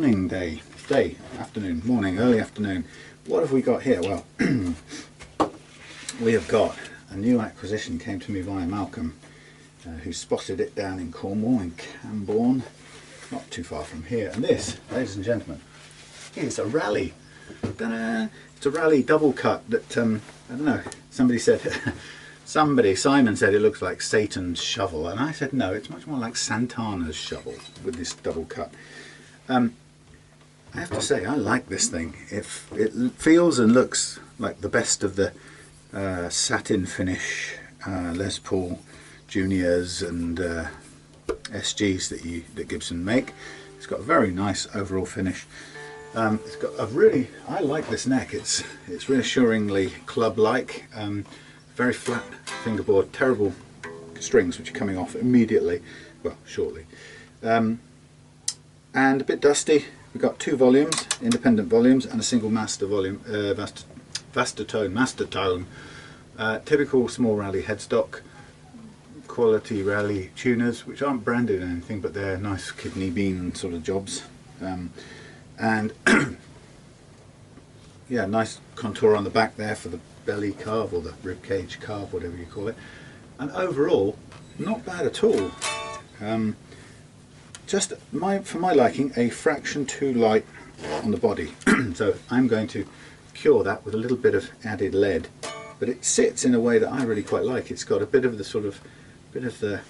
morning, afternoon, morning, early afternoon. What have we got here? Well, we have got a new acquisition. Came to me via Malcolm, who spotted it down in Cornwall, in Camborne, not too far from here. And this, ladies and gentlemen, is a Rally. Ta-da! It's a Rally double cut that, I don't know, somebody said, Simon said it looks like Satan's shovel, and I said no, it's much more like Santana's shovel with this double cut. I have to say, I like this thing. It feels and looks like the best of the satin finish Les Paul Juniors and SGs that Gibson make. It's got a very nice overall finish. It's got a really, I like this neck. It's reassuringly club-like. Very flat fingerboard, terrible strings which are coming off immediately, well, shortly. And a bit dusty. We've got 2 volumes, independent volumes, and a single master volume, master tone. Typical small Rally headstock, quality Rally tuners, which aren't branded or anything, but they're nice kidney bean sort of jobs. And yeah, nice contour on the back there for the belly carve or the rib cage carve, whatever you call it. And overall, not bad at all. Just for my liking, a fraction too light on the body. So I'm going to cure that with a little bit of added lead. But it sits in a way that I really quite like. It's got a bit of the sort of bit of the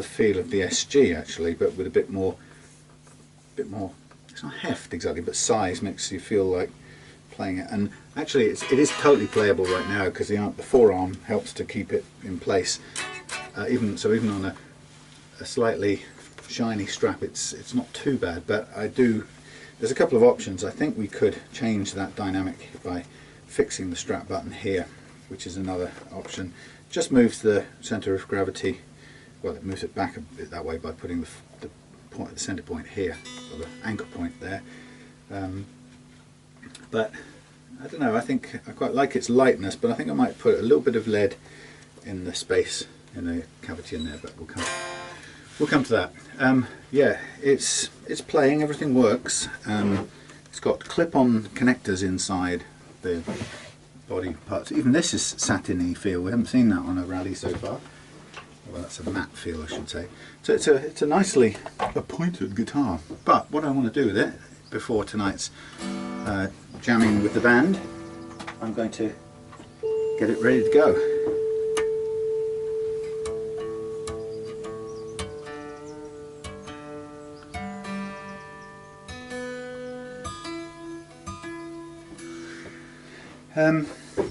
feel of the SG actually, but with a bit more. It's not heft exactly, but size makes you feel like playing it. And actually, it is totally playable right now because the forearm helps to keep it in place. Even on a slightly shiny strap, it's not too bad. But there's a couple of options. I think we could change that dynamic by fixing the strap button here, which is another option. Just moves the center of gravity. Well, it moves it back a bit that way by putting the center point here, or the anchor point there. But I don't know, I think I quite like its lightness, but I think I might put a little bit of lead in the space, in the cavity in there, but we'll come to that. Yeah, it's playing, everything works. It's got clip-on connectors inside the body parts. Even this is satiny feel. We haven't seen that on a Rally so far. Well, that's a matte feel, I should say. So it's a nicely appointed guitar. But what I want to do with it before tonight's jamming with the band, I'm going to get it ready to go.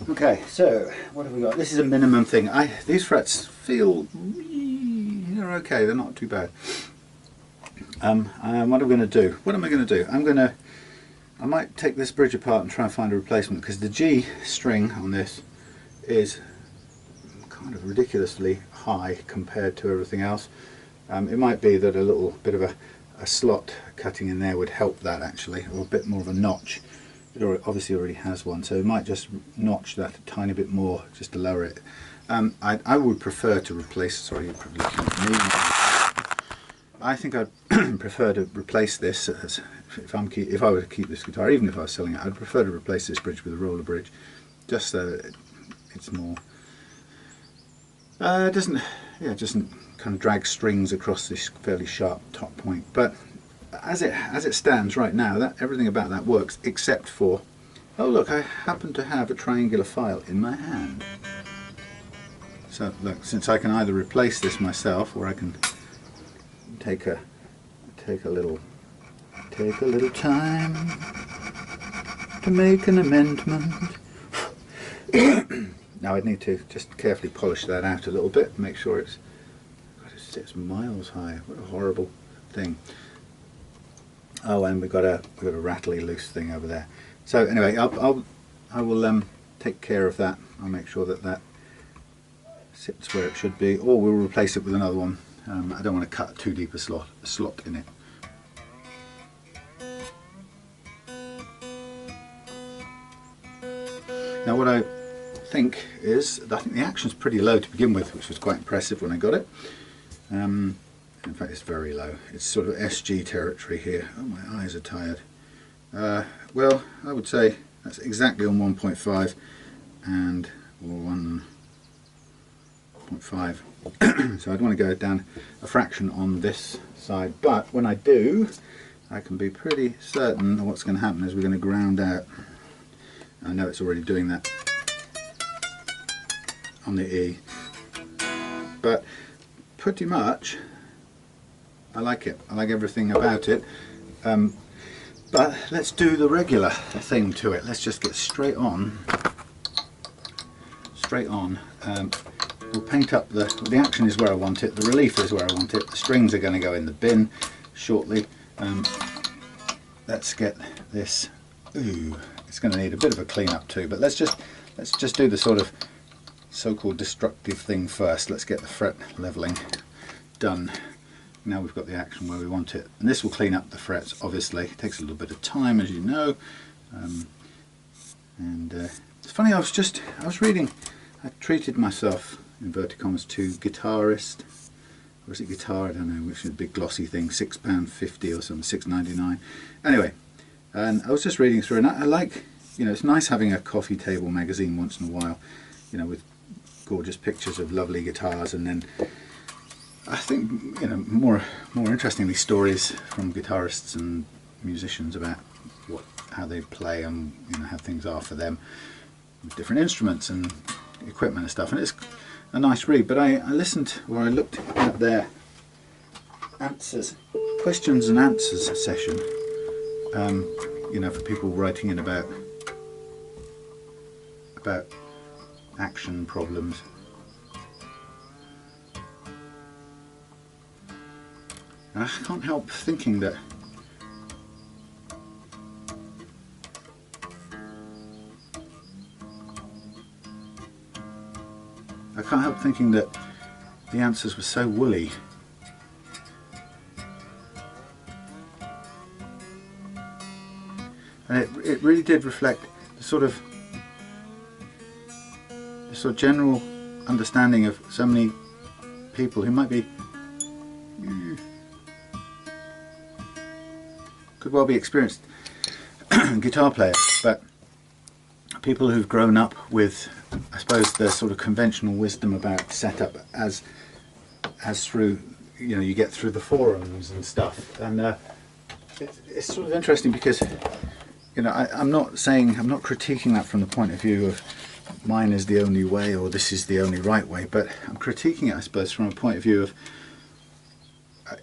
Okay, so what have we got? This is a minimum thing. These frets feel they're okay. They're not too bad. What am I going to do? What am I going to do? I might take this bridge apart and try and find a replacement, because the G string on this is kind of ridiculously high compared to everything else. It might be that a little bit of a slot cutting in there would help that actually, or a bit more of a notch. It obviously already has one, so it might just notch that a tiny bit more just to lower it. I would prefer to replace, sorry, you're probably looking at me. I think I'd prefer to replace this, if I were to keep this guitar, even if I was selling it, I'd prefer to replace this bridge with a roller bridge, just so that it's more, it doesn't kind of drag strings across this fairly sharp top point. But as it stands right now, everything about that works, except for, oh look, I happen to have a triangular file in my hand. So look, since I can either replace this myself, or I can take a little time to make an amendment. Now I'd need to just carefully polish that out a little bit, make sure it's miles high. What a horrible thing. Oh, and we've got a rattly loose thing over there. So anyway, I will take care of that. I'll make sure that sits where it should be, or we'll replace it with another one. I don't want to cut too deep a slot in it. Now what I think is, I think the action's pretty low to begin with, which was quite impressive when I got it. In fact, it's very low. It's sort of SG territory here. Oh, my eyes are tired. Well, I would say that's exactly on 1.5 and or 1.5. So I'd want to go down a fraction on this side, but when I do, I can be pretty certain that what's going to happen is we're going to ground out. I know it's already doing that on the E, but pretty much I like it. I like everything about it. But let's do the regular thing to it. Let's just get straight on. We'll paint up the action is where I want it, the relief is where I want it, the strings are going to go in the bin shortly. Let's get this. Ooh, it's going to need a bit of a clean up too, but let's just do the sort of so-called destructive thing first. Let's get the fret leveling done. Now we've got the action where we want it, and this will clean up the frets. Obviously it takes a little bit of time, as you know. It's funny, I was reading, I treated myself, inverted commas, to guitarist, or is it guitar, I don't know, which is a big glossy thing, £6.50 or something, £6.99. Anyway, and I was just reading through, and I like, you know, it's nice having a coffee table magazine once in a while, you know, with gorgeous pictures of lovely guitars, and then I think, you know, more interestingly, stories from guitarists and musicians about how they play and, you know, how things are for them with different instruments and equipment and stuff, and it's a nice read. But I listened, or I looked at their answers, questions and answers session, you know, for people writing in about action problems. And I can't help thinking that the answers were so woolly. And it really did reflect the sort of general understanding of so many people who might be could well be experienced guitar players, but people who've grown up with, I suppose, the sort of conventional wisdom about setup as through, you know, you get through the forums and stuff. And it's sort of interesting because, you know, I'm not critiquing that from the point of view of mine is the only way or this is the only right way, but I'm critiquing it, I suppose, from a point of view of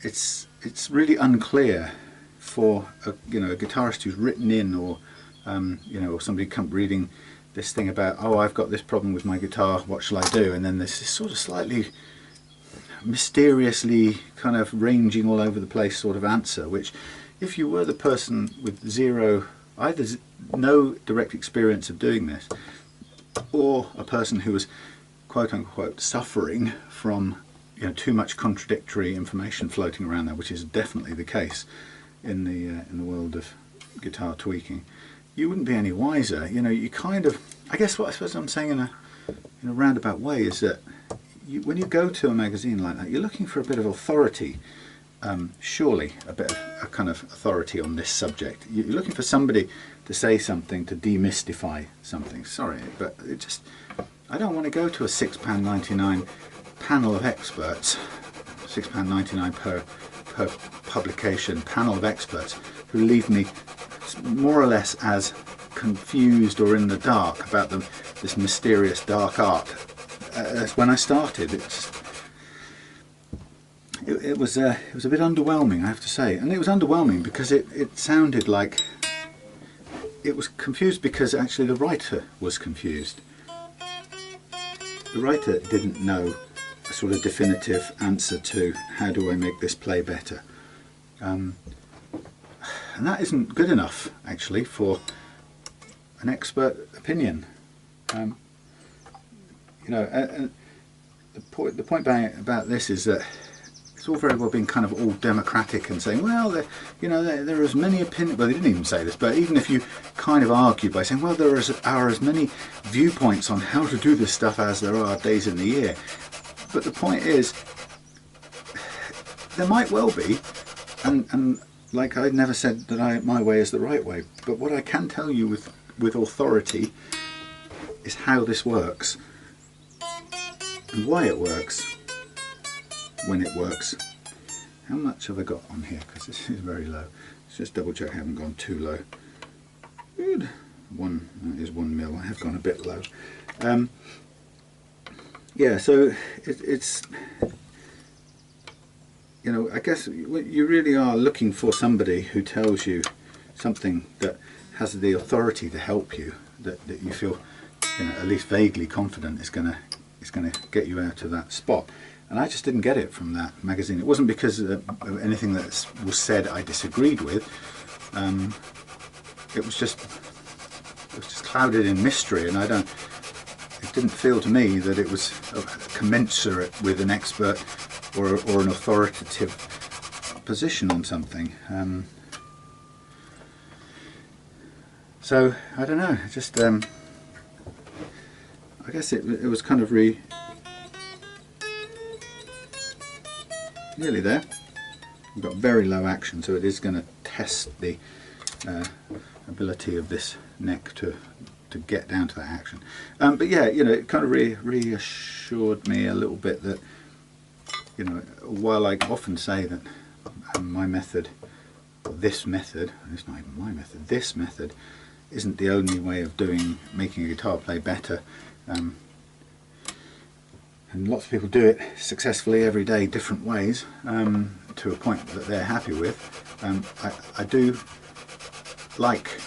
it's really unclear for a guitarist who's written in, or you know, or somebody come reading this thing about, oh, I've got this problem with my guitar, what shall I do? And then there's this sort of slightly mysteriously kind of ranging all over the place sort of answer, which if you were the person with either no direct experience of doing this, or a person who was quote unquote suffering from, you know, too much contradictory information floating around there, which is definitely the case in the world of guitar tweaking, you wouldn't be any wiser. You know, you kind of, I guess what I suppose I'm saying in a roundabout way is that when you go to a magazine like that, you're looking for a bit of authority, surely a bit of a kind of authority on this subject. You're looking for somebody to say something, to demystify something. Sorry, but it just, I don't want to go to a £6.99 panel of experts, £6.99 per publication panel of experts who leave me more or less as confused or in the dark about this mysterious dark art as when I started. It was a bit underwhelming, I have to say, and it was underwhelming because it sounded like it was confused, because actually the writer was confused. The writer didn't know a sort of definitive answer to how do I make this play better, and that isn't good enough actually for an expert opinion. You know, and the point about this is that it's all very well being kind of all democratic and saying, well, you know, there are as many opinions. Well, they didn't even say this, but even if you kind of argue by saying, well, there are as many viewpoints on how to do this stuff as there are days in the year. But the point is, there might well be, and like I never said that my way is the right way, but what I can tell you with authority is how this works and why it works when it works. How much have I got on here? Because this is very low. Let's just double check I haven't gone too low. Good. That is 1 mil. I have gone a bit low. Yeah, so it's, you know, I guess you really are looking for somebody who tells you something that has the authority to help you, that you feel, you know, at least vaguely confident is gonna get you out of that spot. And I just didn't get it from that magazine. It wasn't because of anything that was said I disagreed with. It was just clouded in mystery, and it didn't feel to me that it was commensurate with an expert or an authoritative position on something. So I don't know, just I guess it was kind of nearly there. We've got very low action, so it is going to test the ability of this neck to get down to that action. But yeah, you know, it kind of reassured me a little bit that, you know, while I often say that my method, this method, it's not even my method, this method isn't the only way of making a guitar play better. And lots of people do it successfully every day, different ways, to a point that they're happy with. I do like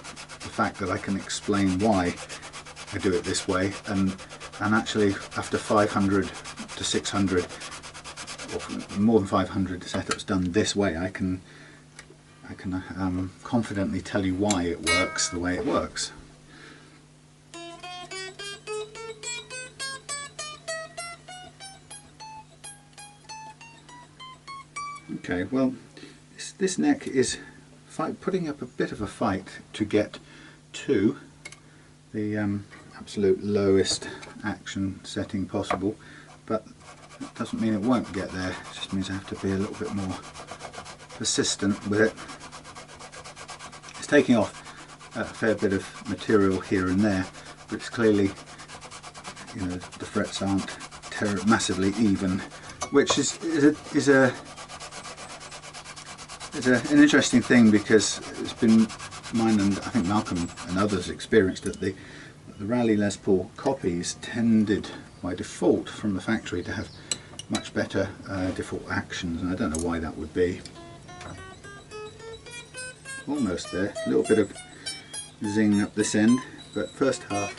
the fact that I can explain why I do it this way, and actually after 500 to 600 or more than 500 setups done this way, I can confidently tell you why it works the way it works. Okay, well, this neck is putting up a bit of a fight to get to the absolute lowest action setting possible, but that doesn't mean it won't get there. It just means I have to be a little bit more persistent with it. It's taking off a fair bit of material here and there, but it's clearly, you know, the frets aren't massively even, which is an interesting thing, because it's been mine and I think Malcolm and others experienced that the Rally Les Paul copies tended by default from the factory to have much better default actions, and I don't know why that would be. Almost there, a little bit of zing up this end, but first half.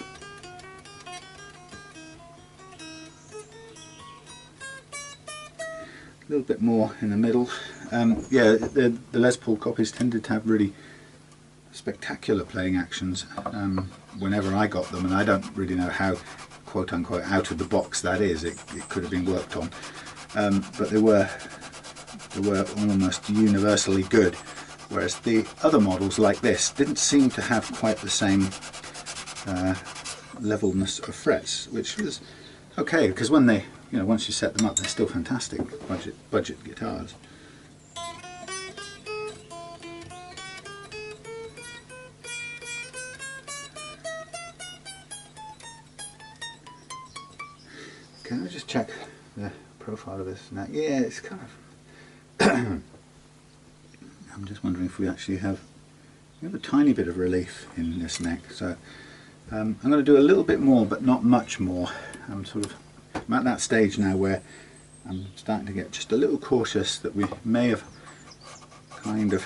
A little bit more in the middle. Yeah, the Les Paul copies tended to have really spectacular playing actions whenever I got them, and I don't really know how quote unquote out of the box that is. It could have been worked on, but they were almost universally good, whereas the other models like this didn't seem to have quite the same levelness of frets, which was okay, because when they, you know, once you set them up, they're still fantastic budget guitars. Can I just check the profile of this neck? Yeah, it's kind of I'm just wondering if we actually have a tiny bit of relief in this neck. So I'm going to do a little bit more, but not much more. I'm at that stage now where I'm starting to get just a little cautious that we may have kind of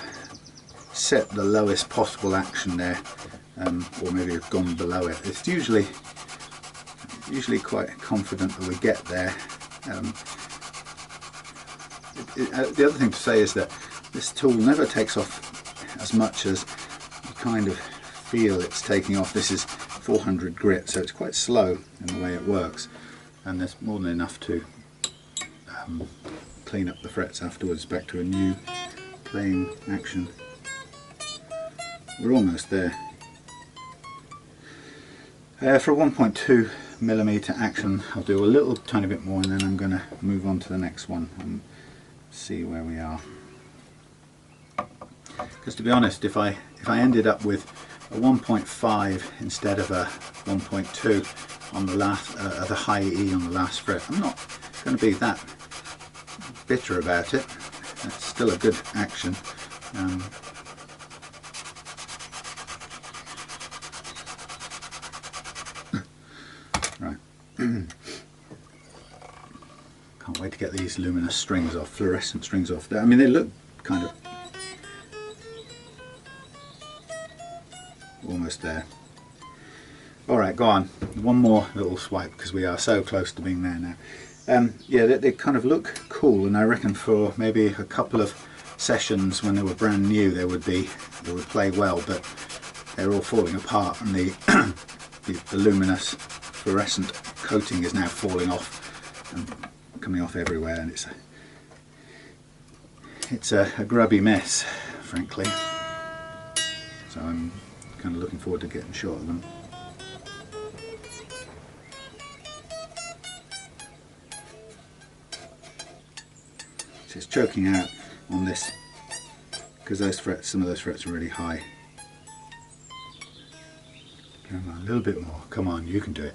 set the lowest possible action there, or maybe have gone below it. It's usually quite confident that we get there. The other thing to say is that this tool never takes off as much as you kind of feel it's taking off. This is 400 grit, so it's quite slow in the way it works, and there's more than enough to clean up the frets afterwards back to a new playing action. We're almost there. For a 1.2mm action, I'll do a little tiny bit more, and then I'm going to move on to the next one. I'm see where we are. Because to be honest, if I ended up with a 1.5 instead of a 1.2 on the last, the high E on the last fret, I'm not going to be that bitter about it. It's still a good action. Right. Can't wait to get these luminous strings off, fluorescent strings off. I mean, they look kind of almost there. Alright, go on. One more little swipe because we are so close to being there now. Yeah, they kind of look cool, and I reckon for maybe a couple of sessions when they were brand new they would play well, but they're all falling apart, and the the luminous fluorescent coating is now falling off and coming off everywhere, and it's a grubby mess, frankly. So I'm kind of looking forward to getting shot of them. So it's choking out on this because those frets, some of those frets are really high. Come on, a little bit more. Come on, you can do it.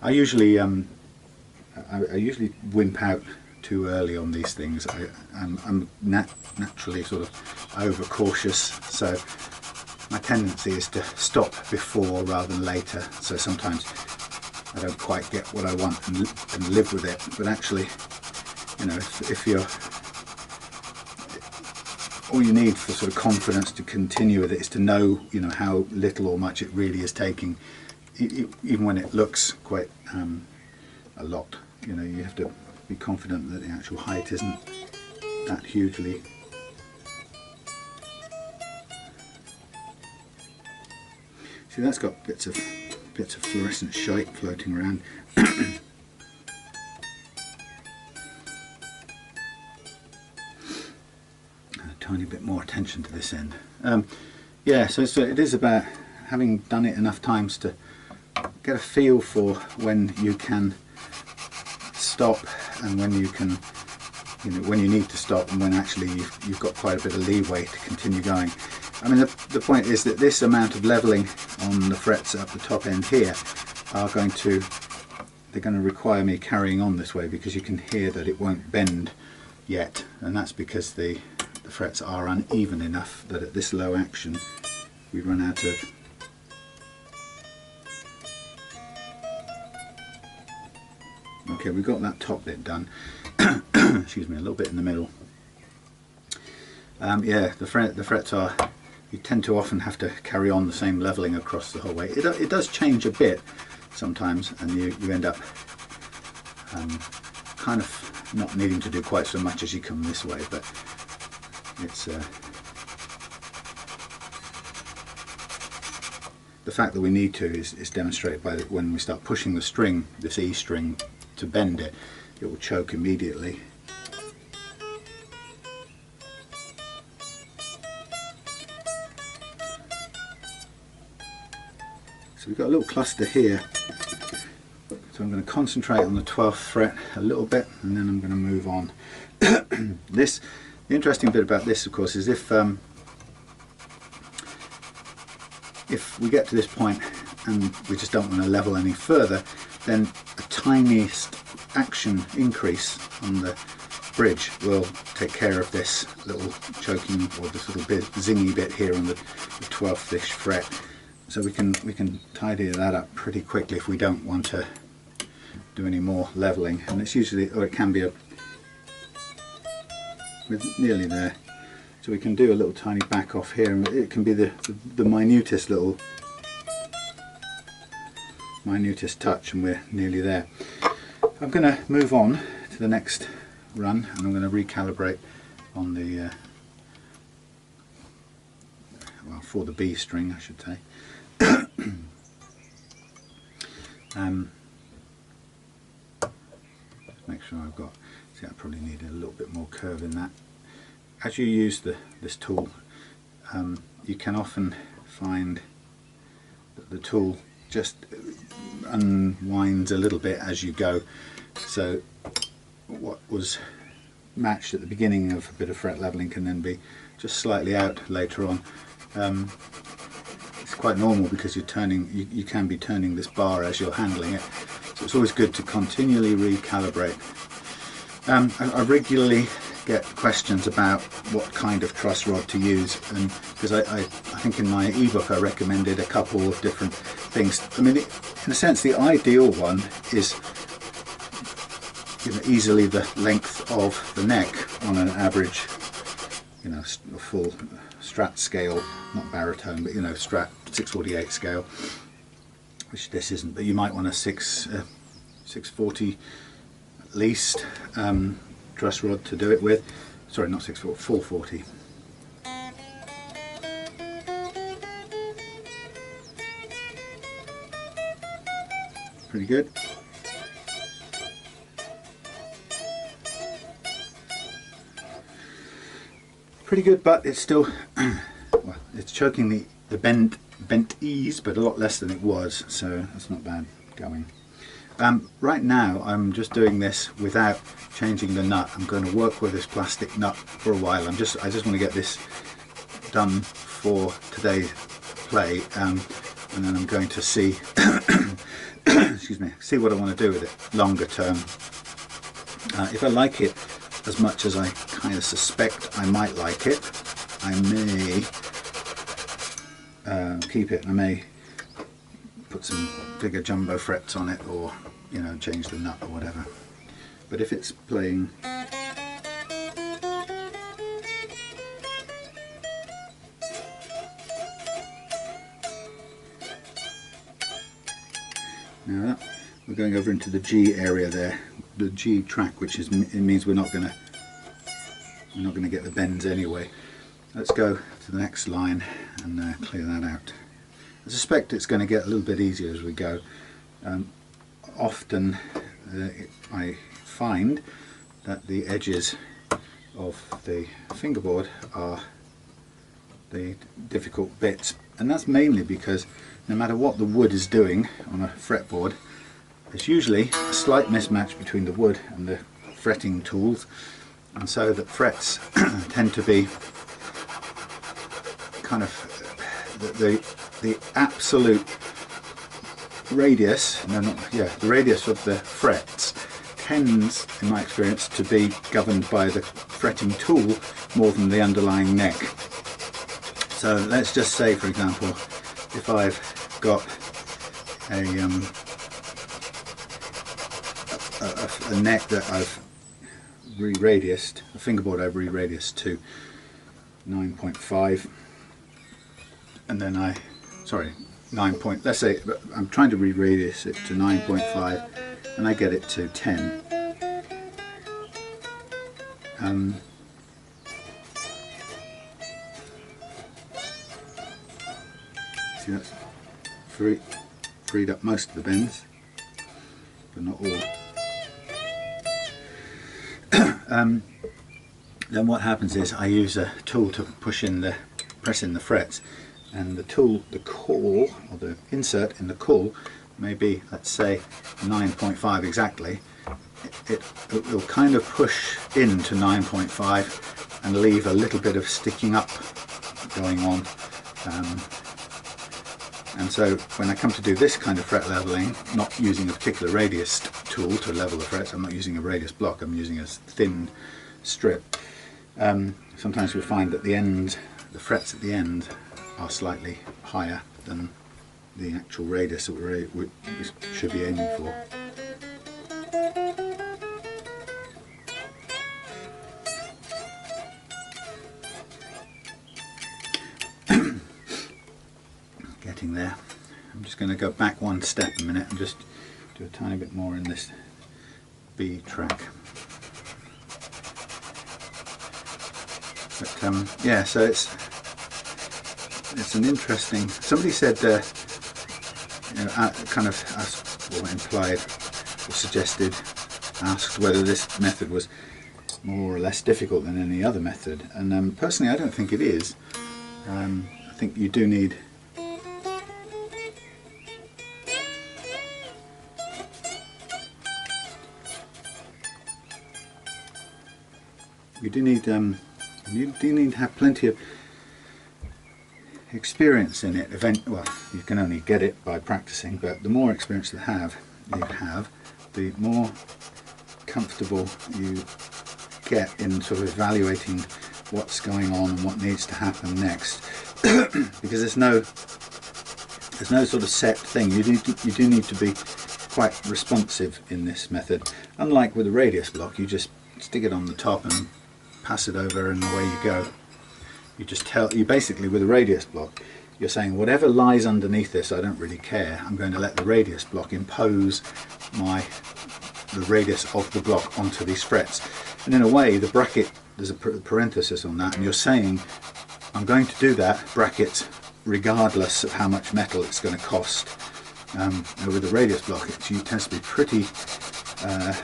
I usually wimp out too early on these things. I'm naturally sort of over cautious, so my tendency is to stop before rather than later. So sometimes I don't quite get what I want and live with it. But actually, you know, if you're, all you need for sort of confidence to continue with it is to know, you know, how little or much it really is taking, even when it looks quite a lot. You know, you have to be confident that the actual height isn't that hugely. See, that's got bits of fluorescent shite floating around. A tiny bit more attention to this end. Yeah, so it is about having done it enough times to get a feel for when you can stop and when you can, you know, when you need to stop, and when actually you've got quite a bit of leeway to continue going. I mean, the point is that this amount of leveling on the frets up the top end here they're going to require me carrying on this way, because you can hear that it won't bend yet, and that's because the frets are uneven enough that at this low action we run out of okay, we've got that top bit done. Excuse me, a little bit in the middle. Yeah, the frets are, you tend to often have to carry on the same leveling across the whole way. It does change a bit sometimes, and you end up kind of not needing to do quite so much as you come this way, but it's the fact that we need to is demonstrated by when we start pushing the string, this E string, to bend it, it will choke immediately. So we've got a little cluster here, so I'm going to concentrate on the 12th fret a little bit, and then I'm going to move on. The interesting bit about this, of course, is if we get to this point and we just don't want to level any further, then a tiniest action increase on the bridge will take care of this little choking, or this little bit zingy bit here on the 12th-ish fret. So we can tidy that up pretty quickly if we don't want to do any more leveling, and it's usually, or it can be we're nearly there. So we can do a little tiny back off here, and it can be the minutest touch, and we're nearly there. I'm going to move on to the next run, and I'm going to recalibrate on the well, for the B string, I should say. Make sure I've got, see, I probably need a little bit more curve in that. As you use this tool, you can often find that the tool just unwinds a little bit as you go. So what was matched at the beginning of a bit of fret leveling can then be just slightly out later on. It's quite normal because you're turning, you can be turning this bar as you're handling it, so it's always good to continually recalibrate. I regularly get questions about what kind of truss rod to use, and because I think in my ebook I recommended a couple of different things. I mean, in a sense, the ideal one is, you know, easily the length of the neck on an average, you know, a full Strat scale, not baritone, but you know, Strat 648 scale, which this isn't, but you might want a 640 at least truss rod to do it with. Sorry, not 640, 440. Pretty good. Pretty good, but it's still, well, it's choking the bent ease, but a lot less than it was, so that's not bad going. Right now I'm just doing this without changing the nut. I'm going to work with this plastic nut for a while. I just want to get this done for today's play, and then I'm going to see excuse me, see what I want to do with it longer term. If I like it as much as I kind of suspect I might like it, I may keep it. I may put some bigger jumbo frets on it, or you know, change the nut or whatever. But if it's playing now, we're going over into the G area there, the G track, which is, it means we're not going to get the bends anyway. Let's go to the next line and clear that out. I suspect it's going to get a little bit easier as we go. Often I find that the edges of the fingerboard are the difficult bits, and that's mainly because no matter what the wood is doing on a fretboard, there's usually a slight mismatch between the wood and the fretting tools, and so the frets tend to be kind of the absolute radius, the radius of the frets tends, in my experience, to be governed by the fretting tool more than the underlying neck. So let's just say, for example, if I've got a neck that I've re-radiused, a fingerboard I've re-radiused to 9.5, and then let's say I'm trying to re-radius it to 9.5, and I get it to 10. See, that's freed up most of the bends, but not all. Then what happens is I use a tool to press in the frets, and the tool, the caul, or the insert in the caul, may be, let's say, 9.5 exactly. It will kind of push into 9.5 and leave a little bit of sticking up going on. And so when I come to do this kind of fret leveling, not using a particular radius tool to level the frets, I'm not using a radius block, I'm using a thin strip. Sometimes we find that the frets at the end are slightly higher than the actual radius that we should be aiming for. Getting there. I'm just going to go back one step a minute and just do a tiny bit more in this B track. But yeah, so it's an interesting. Somebody said, kind of asked, or implied, or suggested, asked whether this method was more or less difficult than any other method, and personally I don't think it is. I think you do need you do need to have plenty of experience in it. Well, you can only get it by practicing, but the more experience you have, the more comfortable you get in sort of evaluating what's going on and what needs to happen next. Because there's no sort of set thing. You do need to be quite responsive in this method. Unlike with a radius block, you just stick it on the top and pass it over and away you go. You basically, with a radius block, you're saying whatever lies underneath this, I don't really care. I'm going to let the radius block impose the radius of the block onto these frets. And in a way, the bracket, there's a parenthesis on that, and you're saying I'm going to do that bracket regardless of how much metal it's going to cost. With the radius block, it tends to be pretty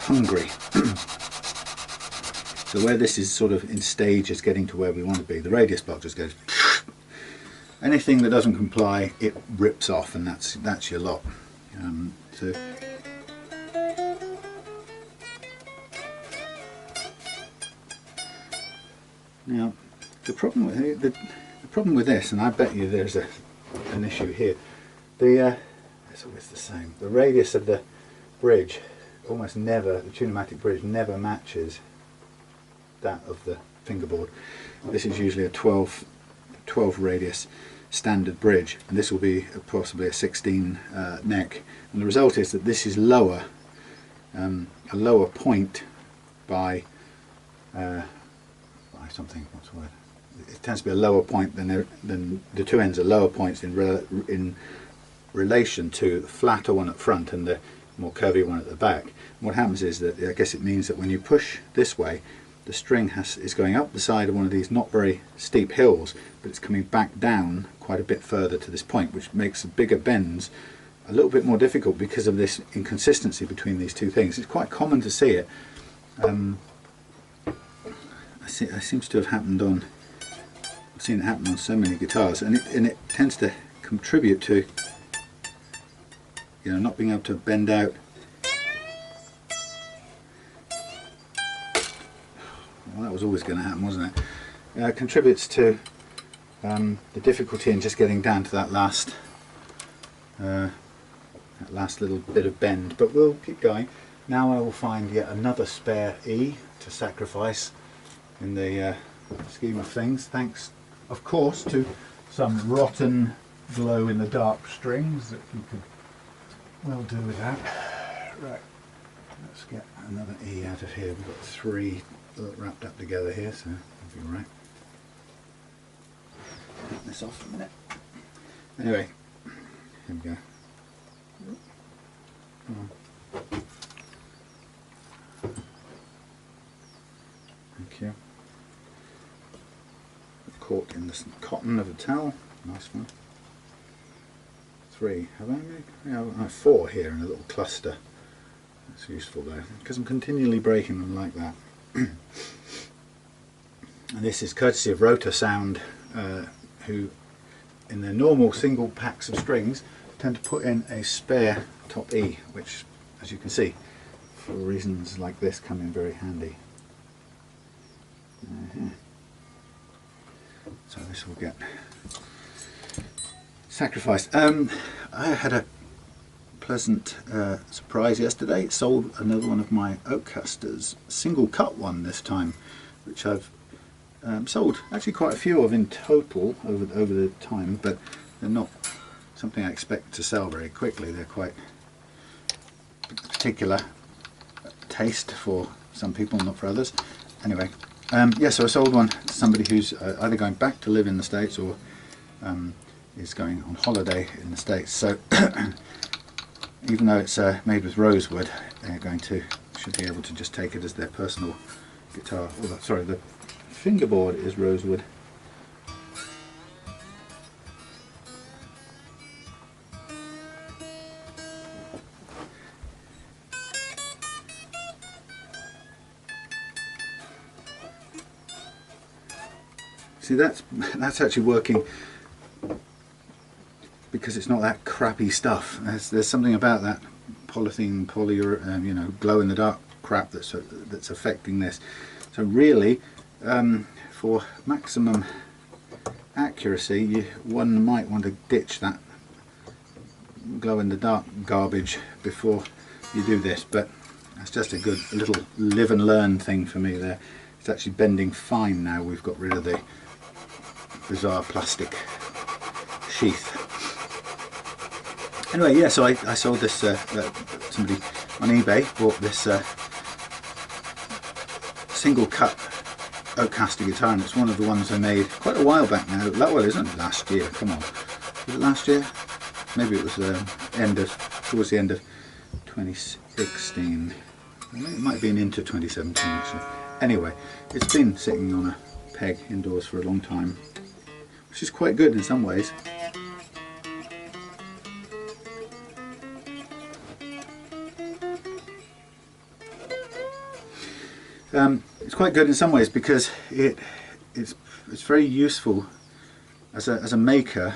hungry. So where this is sort of in stages getting to where we want to be, the radius block just goes, anything that doesn't comply, it rips off, and that's your lot. Now the problem with this, and I bet you there's an issue here. It's always the same. The radius of the bridge almost never, the tunematic bridge never matches that of the fingerboard. This is usually a 12 radius standard bridge, and this will be possibly a 16 neck, and the result is that this is lower, a lower point by something. What's the word? It tends to be a lower point than the two ends are lower points in relation to the flatter one at front and the more curvy one at the back. And what happens is that, I guess it means that when you push this way, the string is going up the side of one of these not very steep hills, but it's coming back down quite a bit further to this point, which makes the bigger bends a little bit more difficult because of this inconsistency between these two things. It's quite common to see it. It seems to have happened on, I've seen it happen on so many guitars, and it tends to contribute to, you know, not being able to bend out. Well, that was always going to happen, wasn't it? It contributes to the difficulty in just getting down to that last little bit of bend. But we'll keep going. Now I will find yet another spare E to sacrifice in the scheme of things, thanks of course to some rotten glow in the dark strings that you could well do without. Right, let's get another E out of here. We've got three wrapped up together here, so that'll be alright. Take this off for a minute. Anyway, here we go. Thank you. Caught in the cotton of the towel. Nice one. Three. Have I made? Yeah, I have four here in a little cluster. That's useful though, because I'm continually breaking them like that. And this is courtesy of Rotor Sound, who in their normal single packs of strings tend to put in a spare top E, which, as you can see, for reasons like this, come in very handy. So this will get sacrificed. I had a pleasant surprise yesterday. Sold another one of my Oakcasters, single cut one this time, which I've sold actually quite a few of in total over the time, but they're not something I expect to sell very quickly. They're quite particular taste for some people, not for others. Anyway, yeah, so I sold one to somebody who's either going back to live in the States or is going on holiday in the States. So even though it's made with rosewood, they're should be able to just take it as their personal guitar. Oh, sorry, the fingerboard is rosewood. See, that's actually working because it's not that crappy stuff. There's something about that polyurethane, you know, glow in the dark crap that's affecting this. So really, for maximum accuracy, one might want to ditch that glow-in-the-dark garbage before you do this, but that's just a good little live and learn thing for me there. It's actually bending fine now. We've got rid of the bizarre plastic sheath. Anyway, yeah, so I sold this, somebody on eBay bought this single cut Oakcaster guitar, and it's one of the ones I made quite a while back now. Well, it isn't last year, come on. Was it last year? Maybe it was towards the end of 2016. It might have been into 2017 actually. Anyway, it's been sitting on a peg indoors for a long time, which is quite good in some ways. It's quite good in some ways because it's very useful as a maker,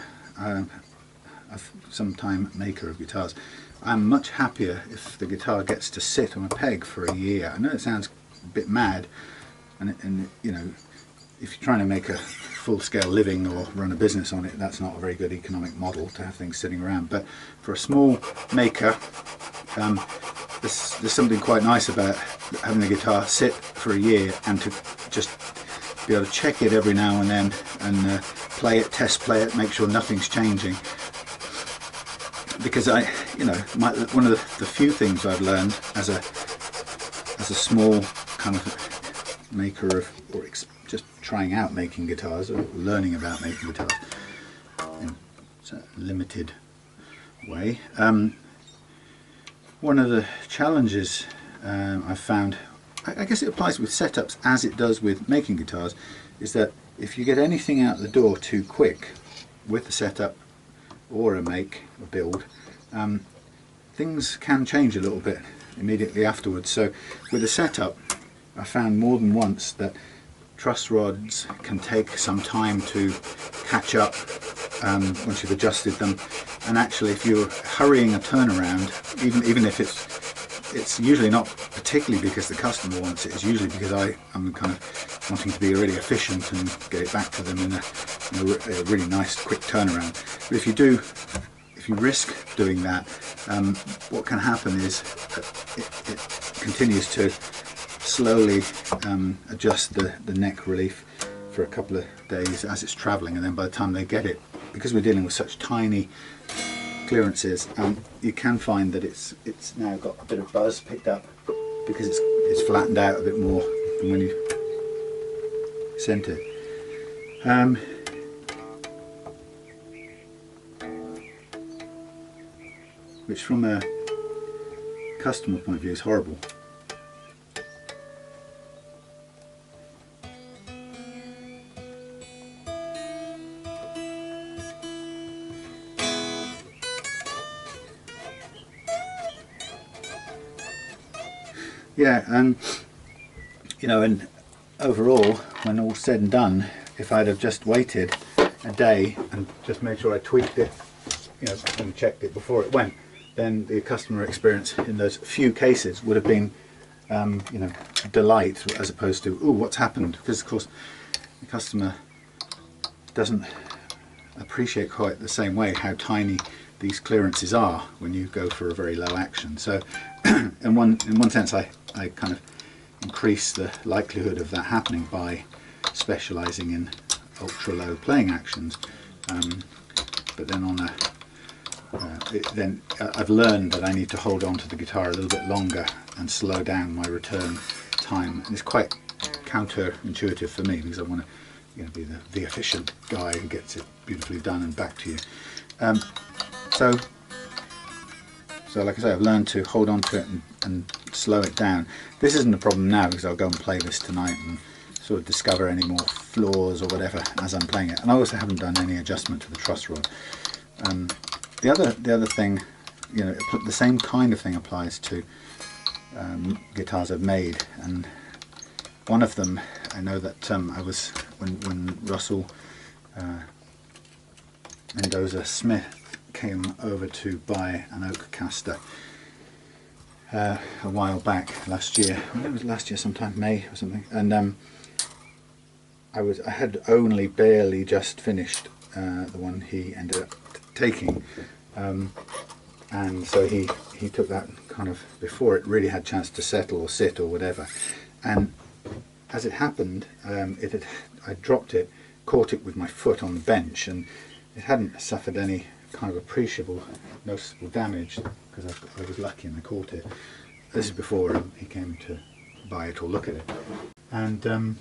sometime maker of guitars. I'm much happier if the guitar gets to sit on a peg for a year. I know it sounds a bit mad, and you know, if you're trying to make a full-scale living or run a business on it, that's not a very good economic model to have things sitting around. But for a small maker, there's something quite nice about having the guitar sit for a year and to just be able to check it every now and then and play it, test play it, make sure nothing's changing. Because one of the few things I've learned as a small kind of maker of, or just trying out making guitars or learning about making guitars in a limited way. One of the challenges I've found, I guess it applies with setups as it does with making guitars, is that if you get anything out the door too quick with the setup or a build, things can change a little bit immediately afterwards. So with a setup, I found more than once that truss rods can take some time to catch up once you've adjusted them, and actually if you're hurrying a turnaround, even if it's usually not particularly because the customer wants it, it's usually because I'm kind of wanting to be really efficient and get it back to them in a really nice quick turnaround. But if you risk doing that, what can happen is it continues to slowly adjust the neck relief for a couple of days as it's travelling, and then by the time they get it, because we're dealing with such tiny clearances, you can find that it's now got a bit of buzz picked up because it's flattened out a bit more than when you sent it. Which from a customer point of view is horrible. Yeah, and and overall, when all's said and done, if I'd have just waited a day and just made sure I tweaked it, and checked it before it went, then the customer experience in those few cases would have been, delight as opposed to, ooh, what's happened? Because of course the customer doesn't appreciate quite the same way how tiny these clearances are when you go for a very low action. So in one sense I kind of increase the likelihood of that happening by specialising in ultra low playing actions, but then on a then I've learned that I need to hold on to the guitar a little bit longer and slow down my return time, and it's quite counterintuitive for me because I want to be the efficient guy who gets it beautifully done and back to you. So like I say, I've learned to hold on to it and slow it down. This isn't a problem now because I'll go and play this tonight and sort of discover any more flaws or whatever as I'm playing it. And I also haven't done any adjustment to the truss rod. The other thing, the same kind of thing applies to guitars I've made, and one of them, I know that I was when Russell Mendoza Smith came over to buy an Oakcaster a while back last year. It was last year sometime, May or something, and I had only barely just finished the one he ended up taking, and so he took that kind of before it really had a chance to settle or sit or whatever. And as it happened, I dropped it, caught it with my foot on the bench, and it hadn't suffered any kind of appreciable, noticeable damage because I was lucky and I caught it. This is before he came to buy it or look at it. And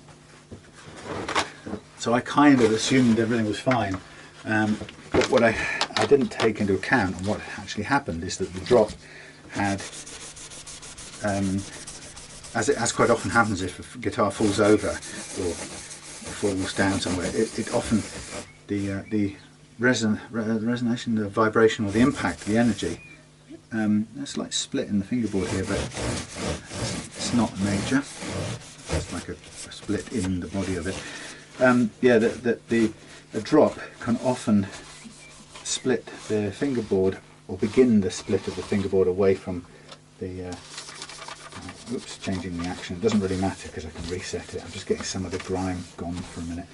so I kind of assumed everything was fine. But what I didn't take into account, and what actually happened, is that the drop had, as quite often happens if a guitar falls over or falls down somewhere, it often, the resonation, the vibration or the impact, the energy, there's like split in the fingerboard here, but it's not major. It's like a split in the body of it. Yeah, the drop can often split the fingerboard, or begin the split of the fingerboard away from the oops, changing the action. It doesn't really matter because I can reset it. I'm just getting some of the grime gone for a minute.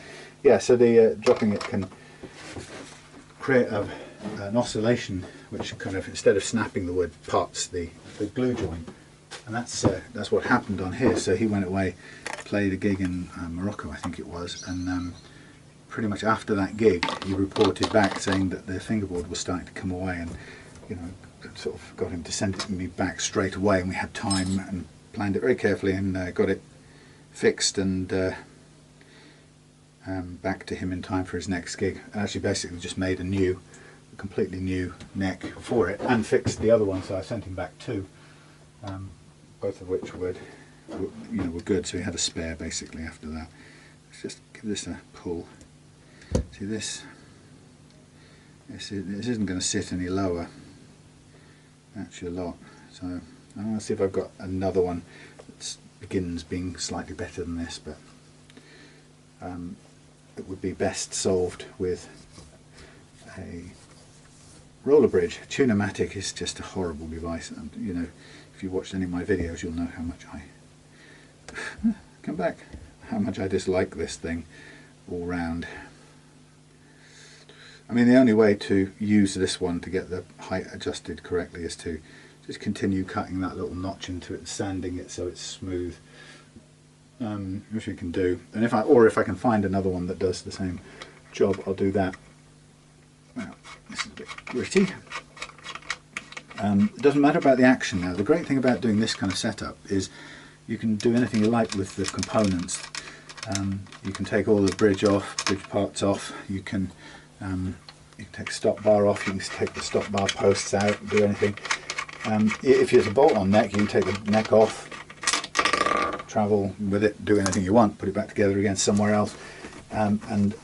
Yeah, so the dropping it can create an oscillation which kind of, instead of snapping the wood, parts the glue joint. And that's what happened on here. So he went away, played a gig in Morocco, I think it was, and pretty much after that gig he reported back saying that the fingerboard was starting to come away, and you know, sort of got him to send it to me back straight away, and we had time and planned it very carefully and got it fixed and back to him in time for his next gig. And actually basically just made a completely new neck for it and fixed the other one, so I sent him back two, both of which were good. So he had a spare basically after that. Let's just give this a pull. See this isn't going to sit any lower, actually a lot. So I'm going to see if I've got another one that begins being slightly better than this, but it would be best solved with a roller bridge. Tune-o-matic is just a horrible device, and you know, if you watched any of my videos you'll know how much how much I dislike this thing all round. I mean, the only way to use this one to get the height adjusted correctly is to just continue cutting that little notch into it and sanding it so it's smooth, which you can do. And if I can find another one that does the same job, I'll do that. Well, this is a bit gritty. It doesn't matter about the action now. The great thing about doing this kind of setup is you can do anything you like with the components. You can take all the bridge parts off. You can take a stop bar off. You can take the stop bar posts out. Do anything. If it's a bolt-on neck, you can take the neck off, travel with it, do anything you want, put it back together again somewhere else. And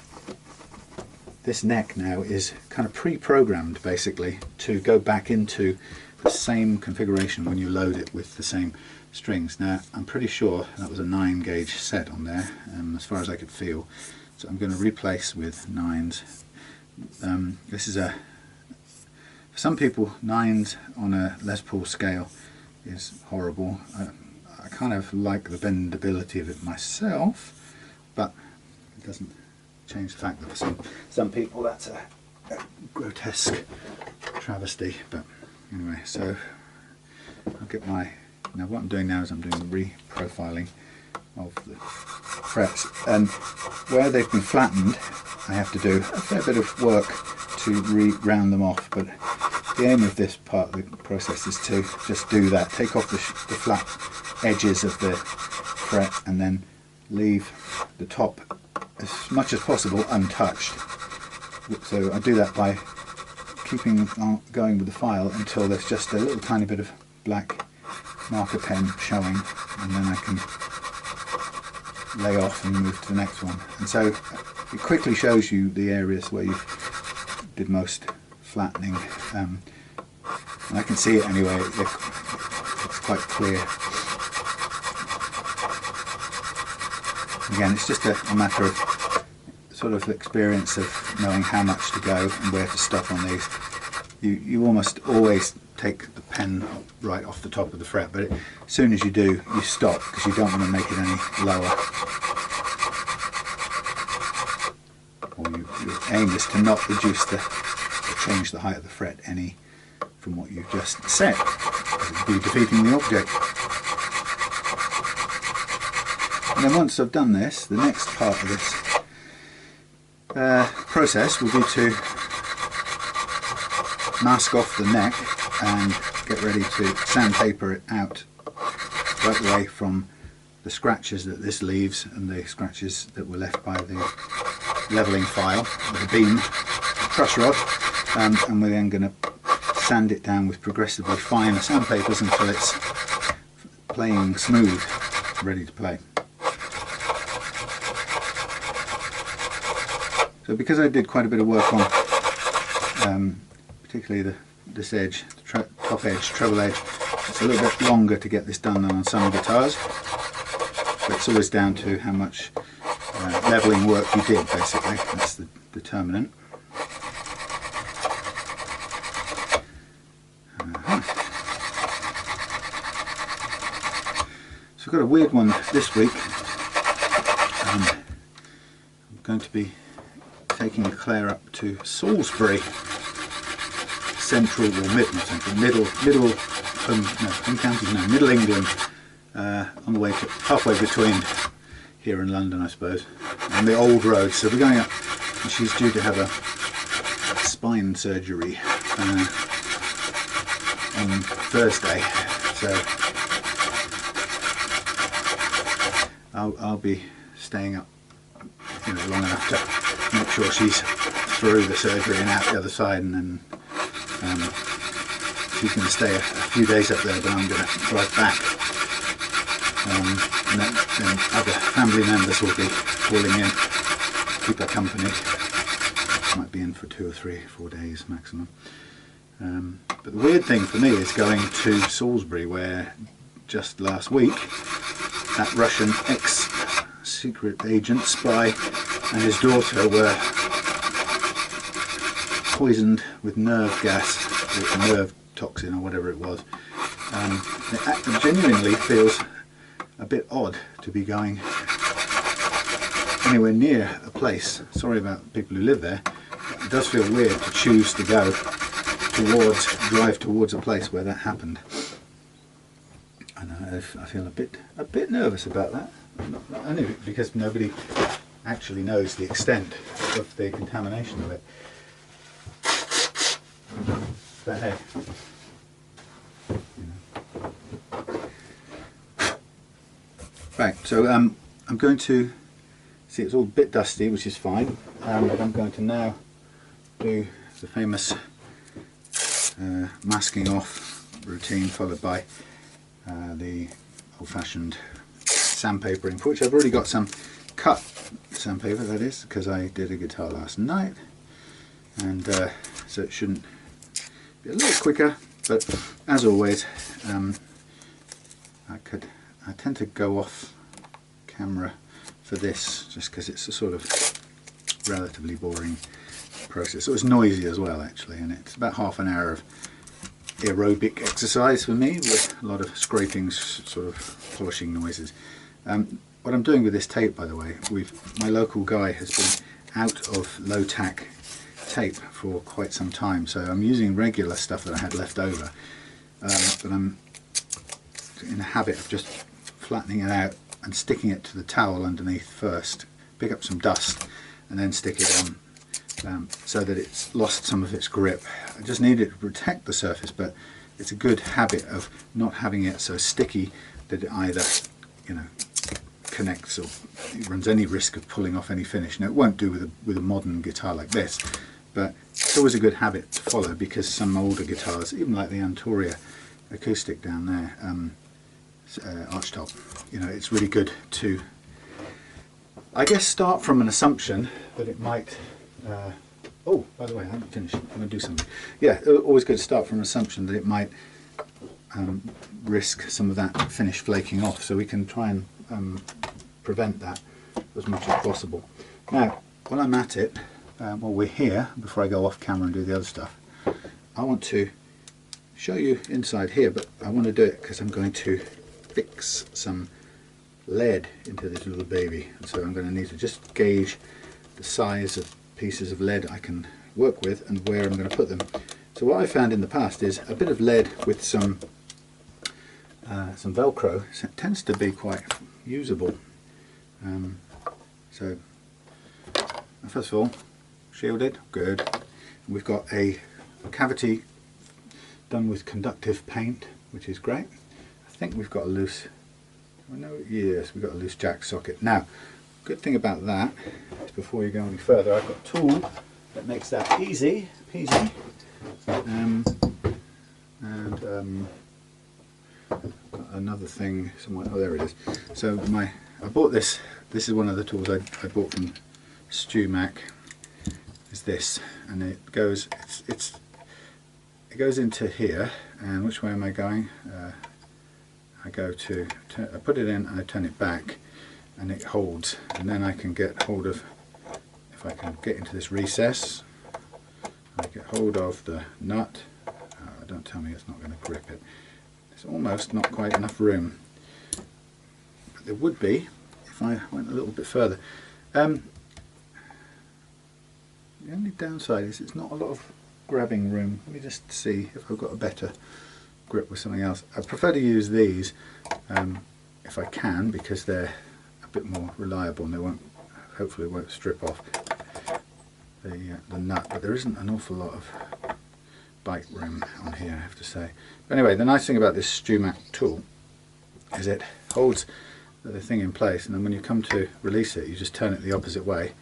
this neck now is kind of pre-programmed basically to go back into the same configuration when you load it with the same strings. Now I'm pretty sure that was a 9 gauge set on there, as far as I could feel, so I'm going to replace with 9s. This is for some people 9s on a Les Paul scale is horrible. I kind of like the bendability of it myself, but it doesn't change the fact that for some people that's a grotesque travesty. But anyway, so I'll get now what I'm doing now is I'm doing reprofiling of the frets, and where they've been flattened I have to do a fair bit of work to round them off, but the aim of this part of the process is to just do that, take off the flat edges of the fret and then leave the top as much as possible untouched. So I do that by keeping on going with the file until there's just a little tiny bit of black marker pen showing, and then I can lay off and move to the next one. And so it quickly shows you the areas where you did most flattening, and I can see it anyway. It's quite clear. Again, it's just a matter of sort of experience of knowing how much to go and where to stop on these. You almost always take the pen right off the top of the fret, but as soon as you do, you stop because you don't want to make it any lower. your aim is to not reduce or change the height of the fret any from what you've just set. It would be defeating the object. And then once I've done this, the next part of this process will be to mask off the neck and get ready to sandpaper it out right away from the scratches that this leaves and the scratches that were left by the levelling file, the beam, truss rod, and we're then going to sand it down with progressively fine sandpapers until it's playing smooth, ready to play. So because I did quite a bit of work on particularly this edge, the top edge, treble edge, it's a little bit longer to get this done than on some guitars, but it's always down to how much levelling work you did, basically. That's the determinant. So I've got a weird one this week. I'm going to be taking Claire up to Salisbury, central or middle England, on the way to halfway between here and London, I suppose, on the old road. So we're going up, and she's due to have a spine surgery on Thursday. So I'll be staying up, long enough to make sure she's through the surgery and out the other side, and then she's going to stay a few days up there, but I'm going to drive back, and then other family members will be calling in, keep her company. Might be in for 2 or 3, 4 days maximum. But the weird thing for me is going to Salisbury, where just last week that Russian ex-secret agent spy and his daughter were poisoned with nerve gas, or nerve toxin, or whatever it was. It genuinely feels a bit odd to be going anywhere near a place. Sorry about people who live there. It does feel weird to choose to go drive towards a place where that happened. And I feel a bit nervous about that. Not only because nobody actually knows the extent of the contamination of it. But hey, Right, so I'm going to see, it's all a bit dusty, which is fine, but I'm going to now do the famous masking off routine, followed by the old-fashioned sandpapering, for which I've already got some cut sandpaper, that is, because I did a guitar last night, and so it shouldn't be a little quicker, but as always, I tend to go off camera for this just because it's a sort of relatively boring process. So it's noisy as well, actually, and it's about half an hour of aerobic exercise for me, with a lot of scraping, sort of polishing noises. What I'm doing with this tape, by the way, my local guy has been out of low-tack tape for quite some time, so I'm using regular stuff that I had left over, but I'm in the habit of just flattening it out and sticking it to the towel underneath first, pick up some dust and then stick it on, so that it's lost some of its grip. I just need it to protect the surface, but it's a good habit of not having it so sticky that it either, connects or runs any risk of pulling off any finish. Now, it won't do with a modern guitar like this, but it's always a good habit to follow, because some older guitars, even like the Antoria acoustic down there, archtop, it's really good to, I guess, start from an assumption that it might oh, by the way, I haven't finished. I'm going to do something. Yeah, always good to start from an assumption that it might risk some of that finish flaking off, so we can try and prevent that as much as possible. Now, while I'm at it, while we're here, before I go off camera and do the other stuff, I want to show you inside here, but I want to do it because I'm going to fix some lead into this little baby, and so I'm going to need to just gauge the size of pieces of lead I can work with and where I'm going to put them. So what I found in the past is a bit of lead with some Velcro, so it tends to be quite usable. So first of all, shielded, good. We've got a cavity done with conductive paint, which is great. I think we've got a loose, yes, we've got a loose jack socket. Now, good thing about that is before you go any further, I've got a tool that makes that easy peasy. Got another thing somewhere. Oh, there it is. So I bought this. This is one of the tools I bought from StewMac. Is this, and it goes. It goes into here. And which way am I going? I go to. I put it in. I turn it back, and it holds. And then I can get hold of. If I can get into this recess, I get hold of the nut. Don't tell me it's not going to grip it. There's almost not quite enough room, but there would be if I went a little bit further. The only downside is it's not a lot of grabbing room. Let me just see if I've got a better grip with something else. I prefer to use these if I can, because they're a bit more reliable and they won't, hopefully won't strip off the nut, but there isn't an awful lot of bite room on here, I have to say. But anyway, the nice thing about this StewMac tool is it holds the thing in place, and then when you come to release it, you just turn it the opposite way,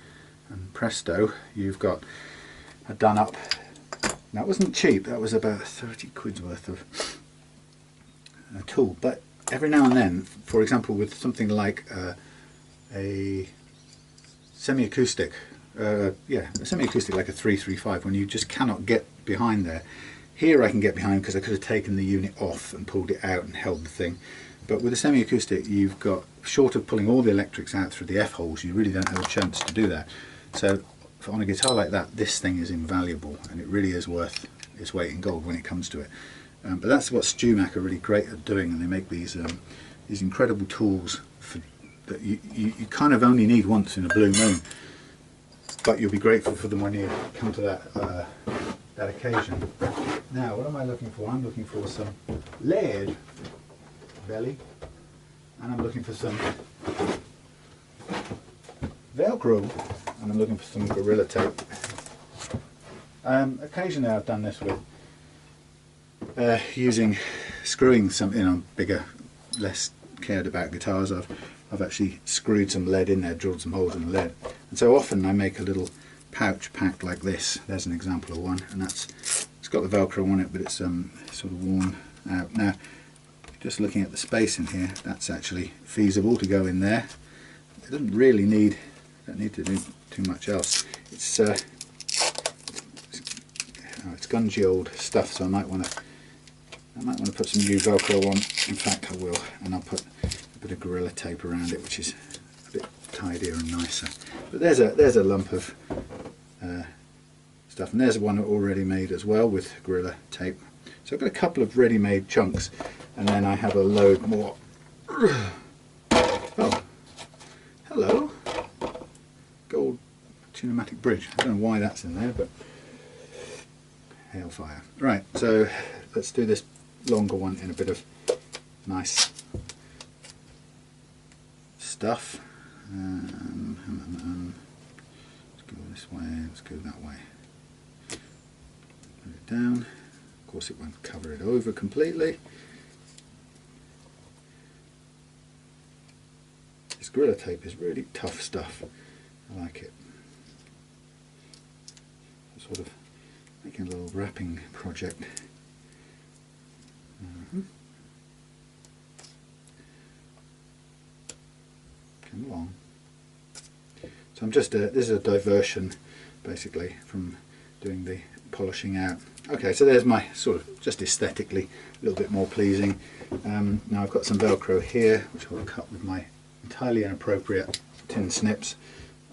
and presto, you've got a done up. Now, it wasn't cheap, that was about 30 quid's worth of a tool, but every now and then, for example with something like a semi-acoustic, a semi-acoustic like a 335, when you just cannot get behind there. Here I can get behind because I could have taken the unit off and pulled it out and held the thing, but with a semi-acoustic you've got, short of pulling all the electrics out through the F-holes, you really don't have a chance to do that. So on a guitar like that, this thing is invaluable, and it really is worth its weight in gold when it comes to it. But that's what StewMac are really great at doing, and they make these incredible tools that you kind of only need once in a blue moon, but you'll be grateful for them when you come to that occasion. Now, what am I looking for? I'm looking for some lead belly, and I'm looking for some Velcro, and I'm looking for some Gorilla Tape. Occasionally I've done this with screwing some in on bigger, less cared about guitars. I've actually screwed some lead in there, drilled some holes in the lead, and so often I make a little pouch packed like this. There's an example of one, and it's got the Velcro on it, but it's sort of worn out. Now, just looking at the space in here, that's actually feasible to go in there. It doesn't really need, don't need to do too much else. It's gungy old stuff, so I might want to put some new Velcro on. In fact, I will, and I'll put a bit of Gorilla Tape around it, which is a bit tidier and nicer. But there's a lump of stuff, and there's one already made as well with Gorilla Tape. So I've got a couple of ready-made chunks, and then I have a load more. Oh, hello, gold tunematic bridge. I don't know why that's in there, but hailfire. Right, so let's do this longer one in a bit of nice stuff. Let's go this way, let's go that way. Put it down. Of course, it won't cover it over completely. This Gorilla Tape is really tough stuff. I like it. Sort of making a little wrapping project. Come along. So I'm just this is a diversion basically from doing the polishing out. Okay, so there's my sort of just aesthetically a little bit more pleasing. Now I've got some Velcro here, which I'll cut with my entirely inappropriate tin snips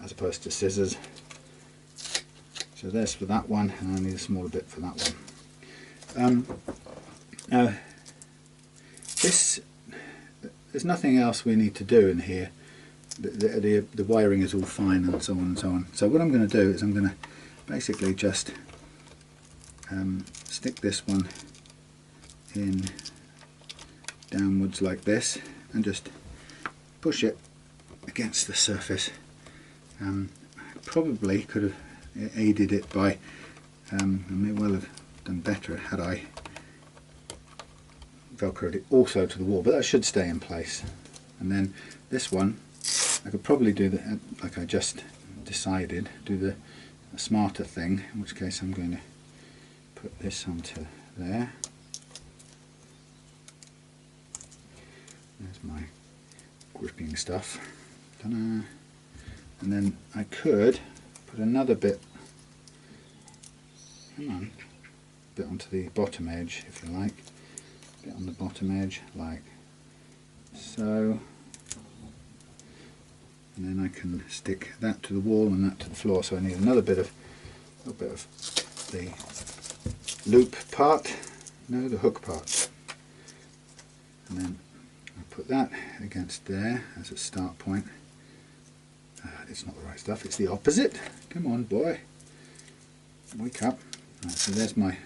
as opposed to scissors. So there's for that one, and I need a smaller bit for that one. Now, there's nothing else we need to do in here the wiring is all fine and so on and so on. So what I'm going to do is I'm going to basically just stick this one in downwards like this and just push it against the surface. I probably could have aided it by, I may well have done better had I velcroed it also to the wall, but that should stay in place. And then this one, I could probably do that like I just decided, do the smarter thing, in which case I'm going to put this onto there. There's my gripping stuff. Ta-da. And then I could put another bit, come on, bit onto the bottom edge if you like, bit on the bottom edge like so, and then I can stick that to the wall and that to the floor. So I need another bit of, a little bit of the loop part, no, the hook part, and then I put that against there as a start point. It's not the right stuff, it's the opposite. Come on, boy, wake up. Right, so there's my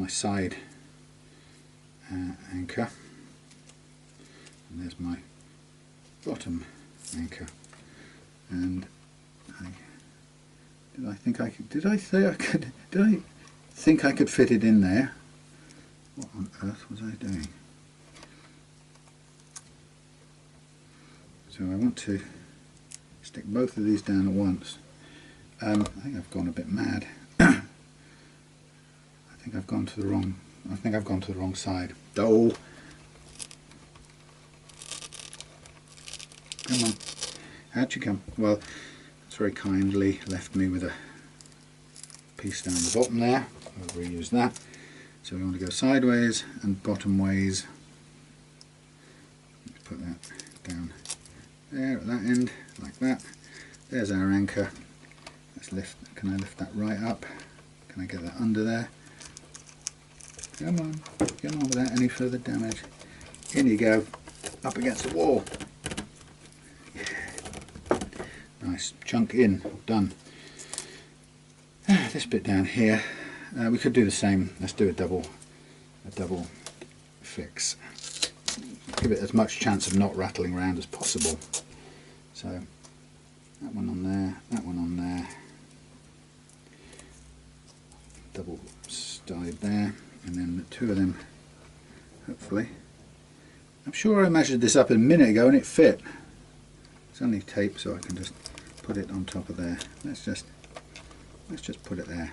side anchor, and there's my bottom anchor. And did I think I could fit it in there? What on earth was I doing? So I want to stick both of these down at once. I think I've gone a bit mad. I think I've gone to the wrong side. Oh, come on, how'd you come? Well, it's very kindly left me with a piece down the bottom there. I'll reuse that. So we want to go sideways and bottom ways. Let's put that down there at that end, like that. There's our anchor. Let's lift. Can I lift that right up? Can I get that under there? Come on without any further damage. In you go, up against the wall. Yeah. Nice chunk in, done. This bit down here, we could do the same. Let's do a double fix. Give it as much chance of not rattling around as possible. So that one on there, that one on there, double side there, and then the two of them, hopefully. I'm sure I measured this up a minute ago and it fit. It's only tape, so I can just put it on top of there. Let's just put it there.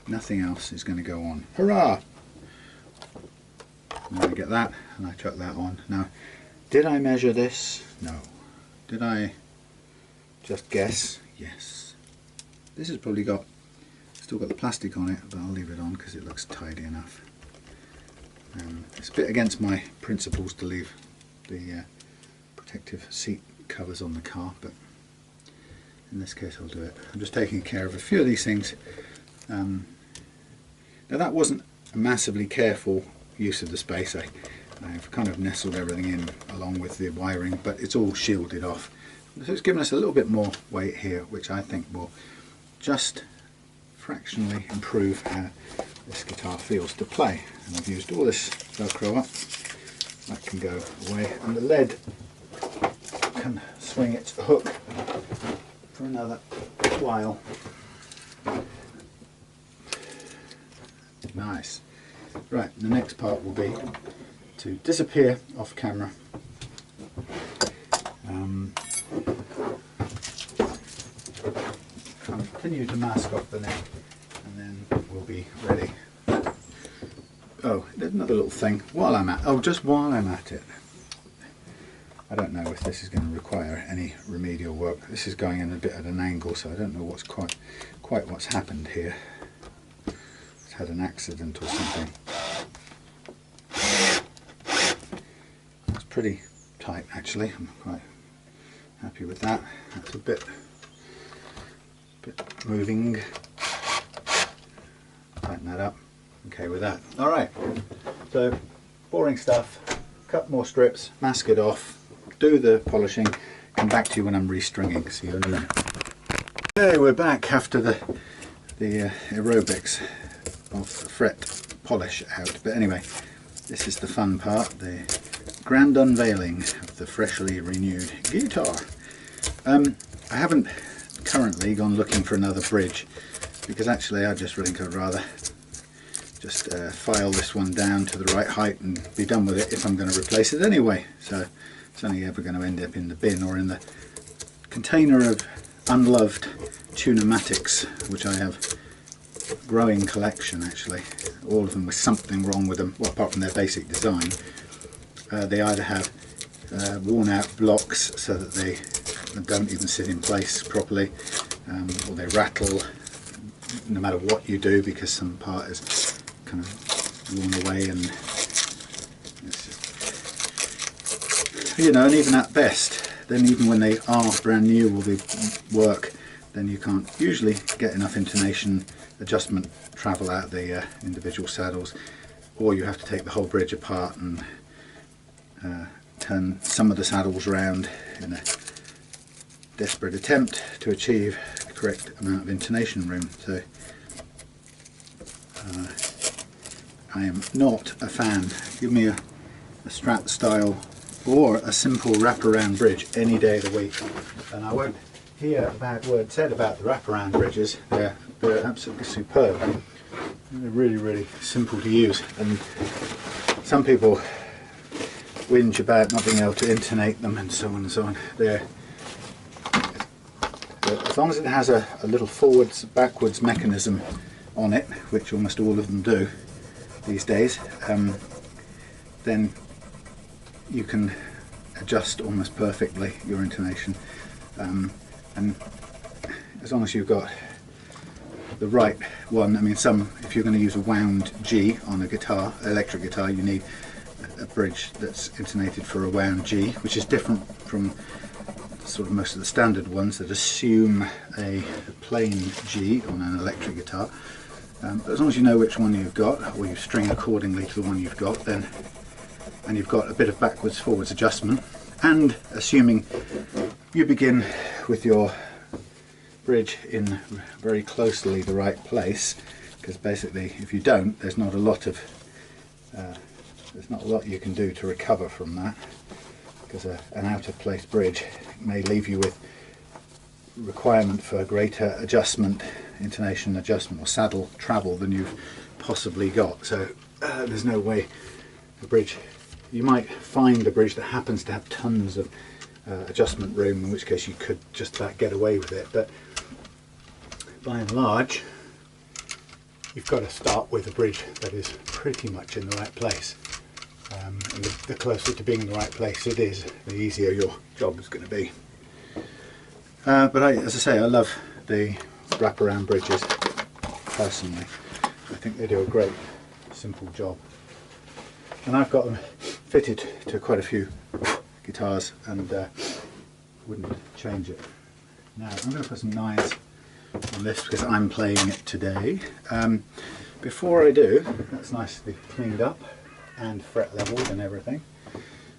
Nothing else is going to go on. Hurrah! And I get that and I chuck that on. Now, did I measure this? No. Did I just guess? Yes. This has probably still got the plastic on it, but I'll leave it on because it looks tidy enough. It's a bit against my principles to leave the protective seat covers on the car, but in this case I'll do it. I'm just taking care of a few of these things. Now that wasn't a massively careful use of the space. I've kind of nestled everything in along with the wiring, but it's all shielded off. So it's given us a little bit more weight here, which I think will just fractionally improve how this guitar feels to play. And I've used all this Velcro up. That can go away, and the lead can swing its hook for another while. Nice. Right, the next part will be to disappear off camera. Continue to mask off the neck, and then we'll be ready. Oh, there's another little thing while I'm at it. I don't know if this is going to require any remedial work. This is going in a bit at an angle, so I don't know what's quite what's happened here. It's had an accident or something. That's pretty tight actually. I'm quite happy with that. That's a bit moving. Tighten that up. Okay with that. Alright, so boring stuff. Cut more strips, mask it off, do the polishing, come back to you when I'm restringing. See you in a minute. Okay, we're back after the aerobics of the fret polish out. But anyway, this is the fun part, the grand unveiling of the freshly renewed guitar. I haven't currently gone looking for another bridge, because actually I just think I'd rather just file this one down to the right height and be done with it if I'm going to replace it anyway. So it's only ever going to end up in the bin or in the container of unloved tuner-matics, which I have a growing collection actually, all of them with something wrong with them, well, apart from their basic design. They either have worn out blocks so that they don't even sit in place properly, or they rattle no matter what you do because some part is kind of worn away, and it's just, you know, and even at best, then even when they are brand new or they work, then you can't usually get enough intonation adjustment travel out the individual saddles, or you have to take the whole bridge apart and turn some of the saddles round in a desperate attempt to achieve the correct amount of intonation room. So I am not a fan. Give me a Strat style or a simple wraparound bridge any day of the week, and I won't hear a bad word said about the wraparound bridges. They're absolutely superb. They're really, really simple to use, and some people whinge about not being able to intonate them and so on and so on. As long as it has a little forwards backwards mechanism on it, which almost all of them do these days, then you can adjust almost perfectly your intonation, and as long as you've got the right one. I mean, if you're going to use a wound G on a guitar, electric guitar, you need a bridge that's intonated for a wound G, which is different from sort of most of the standard ones that assume a plain G on an electric guitar. But as long as you know which one you've got, or you string accordingly to the one you've got, then, and you've got a bit of backwards forwards adjustment, and assuming you begin with your bridge in very closely the right place, because basically if you don't, there's not a lot you can do to recover from that, because an out of place bridge may leave you with requirement for greater adjustment, intonation adjustment or saddle travel than you've possibly got. So there's no way a bridge, you might find a bridge that happens to have tons of adjustment room, in which case you could just about get away with it, but by and large you've got to start with a bridge that is pretty much in the right place, and the closer to being in the right place it is, the easier your job is going to be. But as I say, I love the wraparound bridges personally. I think they do a great simple job, and I've got them fitted to quite a few guitars and wouldn't change it. Now I'm going to put some knives on this because I'm playing it today. Before I do, that's nicely cleaned up and fret leveled and everything.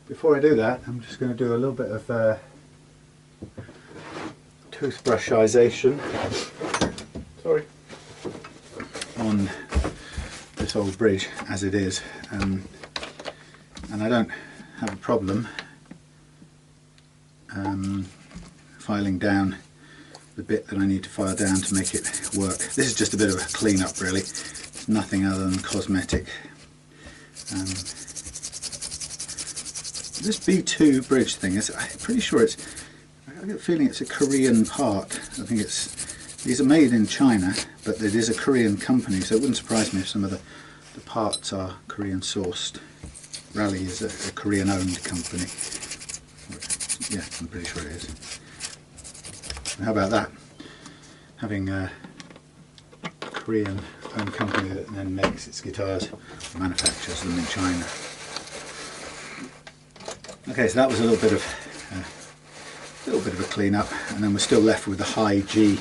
Before I do that, I'm just going to do a little bit of toothbrushization, sorry, on this old bridge as it is, and I don't have a problem filing down the bit that I need to file down to make it work. This is just a bit of a clean up really, it's nothing other than cosmetic. This B2 bridge thing is, I'm pretty sure I get a feeling it's a Korean part. I think these are made in China, but it is a Korean company, so it wouldn't surprise me if some of the parts are Korean sourced. Rally is a Korean owned company. Yeah, I'm pretty sure it is. How about that? Having a Korean owned company that then makes its guitars, manufactures them in China. Okay, so that was a little bit of a clean up, and then we're still left with the high G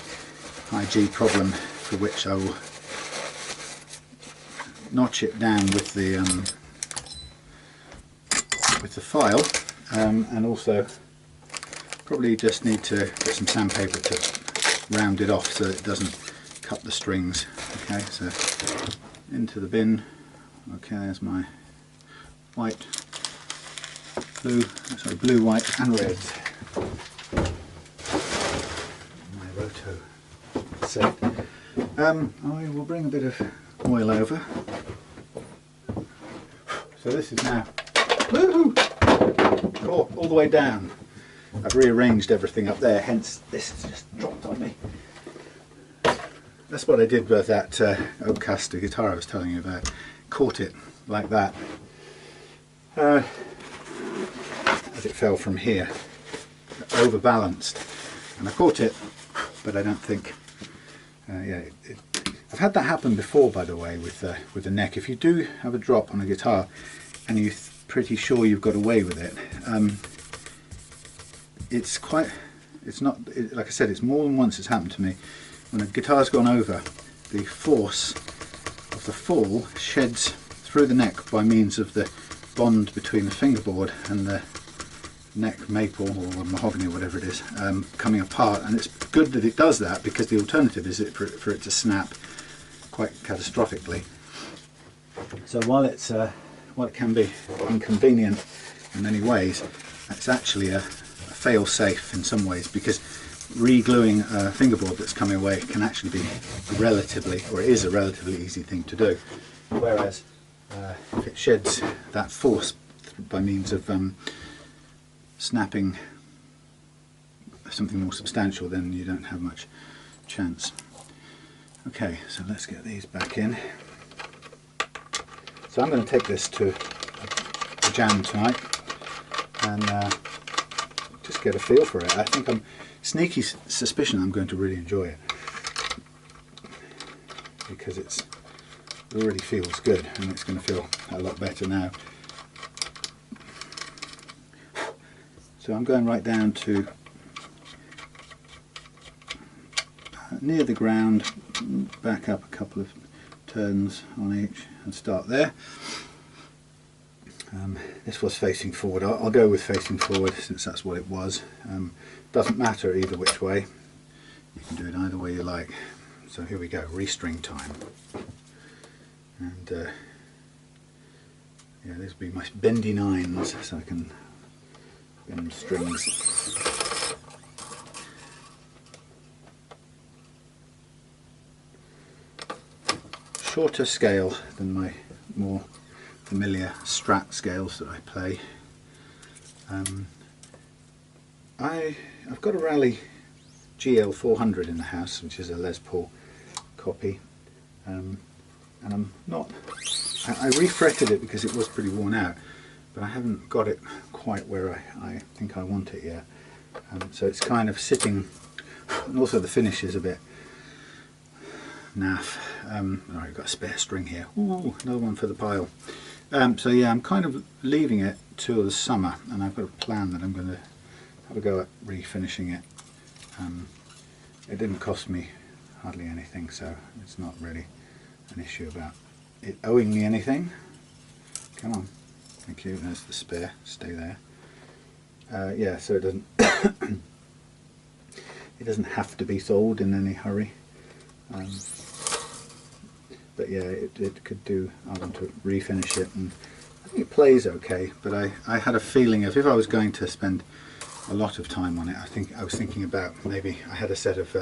problem, for which I will notch it down with the file, and also Probably just need to get some sandpaper to round it off so it doesn't cut the strings. Okay, so into the bin. Okay, there's my white, blue, white and red. My roto set. I will bring a bit of oil over. So this is now all the way down. I've rearranged everything up there, hence this has just dropped on me. That's what I did with that Oakcaster guitar I was telling you about. Caught it like that as it fell from here, overbalanced, and I caught it, but I don't think I've had that happen before, by the way, with the neck. If you do have a drop on a guitar and you're pretty sure you've got away with it, like I said, it's more than once it's happened to me. When a guitar's gone over, the force of the fall sheds through the neck by means of the bond between the fingerboard and the neck maple or mahogany or whatever it is coming apart, and it's good that it does that, because the alternative is for it to snap quite catastrophically. So while it can be inconvenient in many ways, it's actually a fail-safe in some ways, because re-gluing a fingerboard that's coming away can actually be is a relatively easy thing to do, whereas if it sheds that force by means of snapping something more substantial, then you don't have much chance. Okay, so let's get these back in. So I'm going to take this to a jam tonight and just get a feel for it. I think I'm sneaky suspicion I'm going to really enjoy it, because it already feels good, and it's going to feel a lot better now. So I'm going right down to near the ground, back up a couple of turns on each and start there. This was facing forward. I'll go with facing forward since that's what it was. Doesn't matter either which way. You can do it either way you like. So here we go, restring time. And yeah, these will be my bendy nines, so I can bend strings. Shorter scale than my more familiar Strat scales that I play. I've got a Rally GL200 in the house, which is a Les Paul copy, and I'm not. I refretted it because it was pretty worn out, but I haven't got it quite where I think I want it yet. So it's kind of sitting, and also the finish is a bit naff. Alright, I've got a spare string here. Ooh, another one for the pile. So yeah, I'm kind of leaving it till the summer, and I've got a plan that I'm going to have a go at refinishing it. It didn't cost me hardly anything, so it's not really an issue about it owing me anything. Come on, thank you. There's the spare. Stay there. Yeah, so it doesn't it doesn't have to be sold in any hurry. But yeah, it could do. I want to refinish it, and I think it plays okay, but I had a feeling of, if I was going to spend a lot of time on it, I was thinking about maybe I had a set of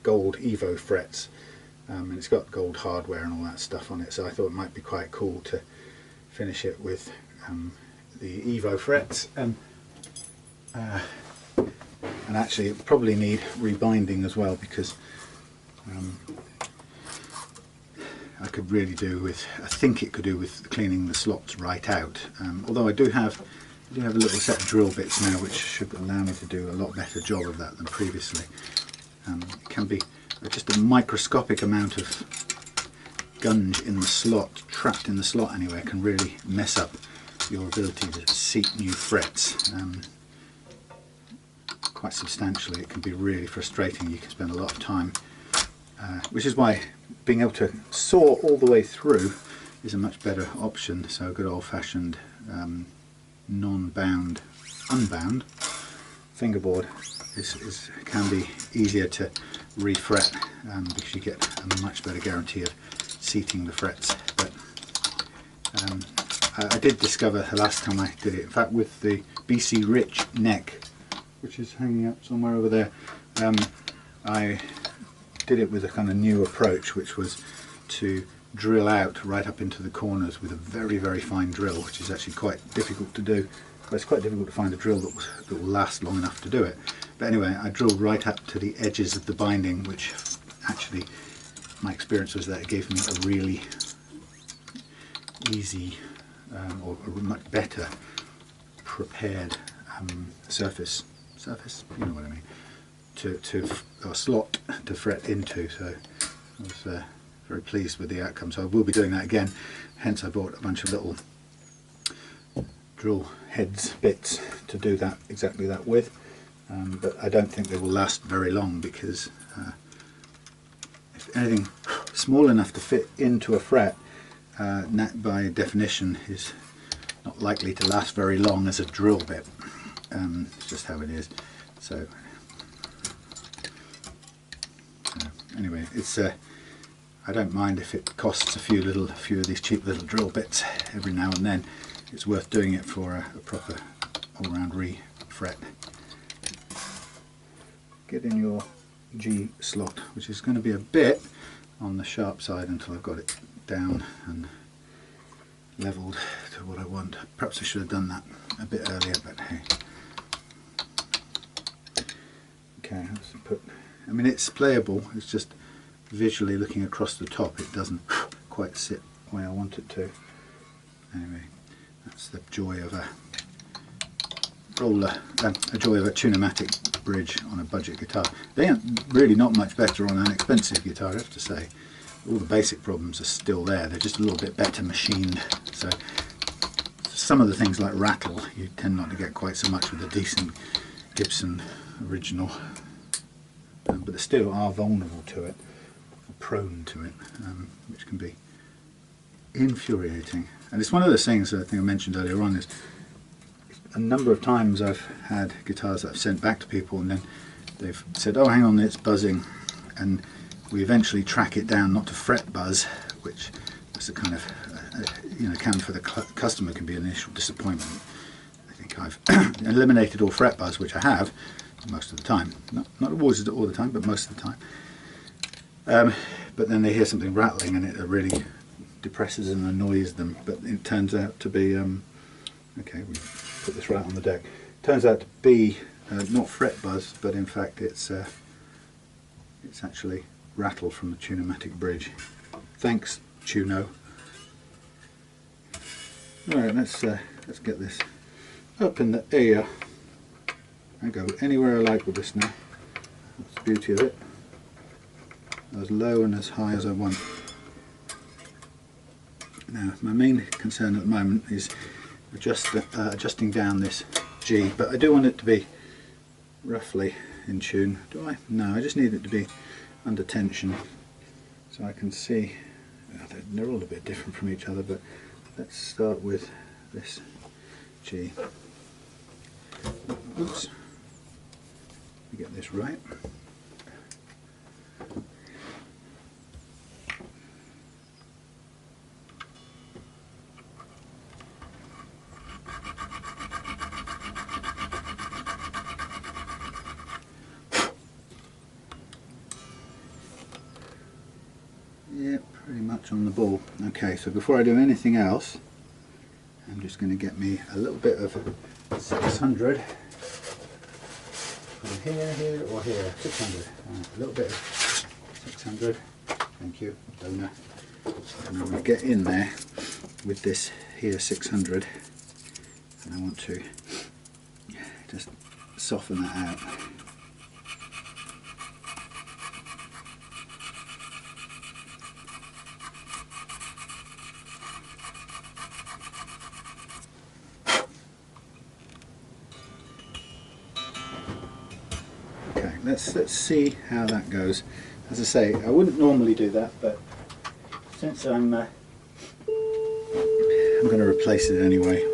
gold Evo frets, and it's got gold hardware and all that stuff on it, so I thought it might be quite cool to finish it with the Evo frets, and actually it probably need rebinding as well, because I could really do with, I think it could do with cleaning the slots right out. Although I do have a little set of drill bits now, which should allow me to do a lot better job of that than previously. It can be just a microscopic amount of gunge in the slot, trapped in the slot anyway, can really mess up your ability to seat new frets. Quite substantially. It can be really frustrating. You can spend a lot of time, which is why being able to saw all the way through is a much better option. So good old-fashioned non-bound, unbound fingerboard can be easier to refret because you get a much better guarantee of seating the frets. But I did discover the last time I did it, in fact with the BC Rich neck, which is hanging up somewhere over there, I did it with a kind of new approach, which was to drill out right up into the corners with a very, very fine drill, which is actually quite difficult to do. But it's quite difficult to find a drill that will last long enough to do it. But anyway, I drilled right up to the edges of the binding, which actually, my experience was that it gave me a really easy or a much better prepared surface, you know what I mean, or slot to fret into. So I was very pleased with the outcome. So I will be doing that again, hence I bought a bunch of little drill heads bits to do that, exactly that with, but I don't think they will last very long, because if anything small enough to fit into a fret, by definition is not likely to last very long as a drill bit. It's just how it is. So anyway, it's I don't mind if it costs a few of these cheap little drill bits every now and then. It's worth doing it for a proper all-round re-fret. Get in your G slot, which is going to be a bit on the sharp side until I've got it down and levelled to what I want. Perhaps I should have done that a bit earlier, but hey. Okay, let's put. I mean, it's playable. It's just visually looking across the top, it doesn't quite sit the way I want it to. Anyway, that's the joy of a roller, a joy of a Tunematic bridge on a budget guitar. They aren't really not much better on an expensive guitar, I have to say. All the basic problems are still there. They're just a little bit better machined. So some of the things like rattle, you tend not to get quite so much with a decent Gibson original, but they still are vulnerable to it, prone to it, which can be infuriating. And it's one of those things that I think I mentioned earlier on, is a number of times I've had guitars that I've sent back to people and then they've said, oh hang on, it's buzzing, and we eventually track it down, not to fret buzz, which is a kind of can for the customer can be an initial disappointment. I think I've eliminated all fret buzz, which I have most of the time, not always all the time, but most of the time. But then they hear something rattling and it really depresses and annoys them. But it turns out to be okay, we put this right on the deck. Turns out to be not fret buzz, but in fact it's actually rattle from the Tunematic bridge. Thanks, Tuno. All right, let's get this up in the air. I go anywhere I like with this now. That's the beauty of it. As low and as high as I want. Now, my main concern at the moment is adjusting down this G, but I do want it to be roughly in tune. Do I? No, I just need it to be under tension so I can see. They're all a bit different from each other, but let's start with this G. Oops. Get this right. Yeah, pretty much on the ball. Okay, so before I do anything else, I'm just going to get me a little bit of 600. Here or here, 600. A little bit of 600. Thank you, donor. And I'm going to get in there with this here 600, and I want to just soften that out. Let's see how that goes. As I say, I wouldn't normally do that, but since I'm going to replace it anyway.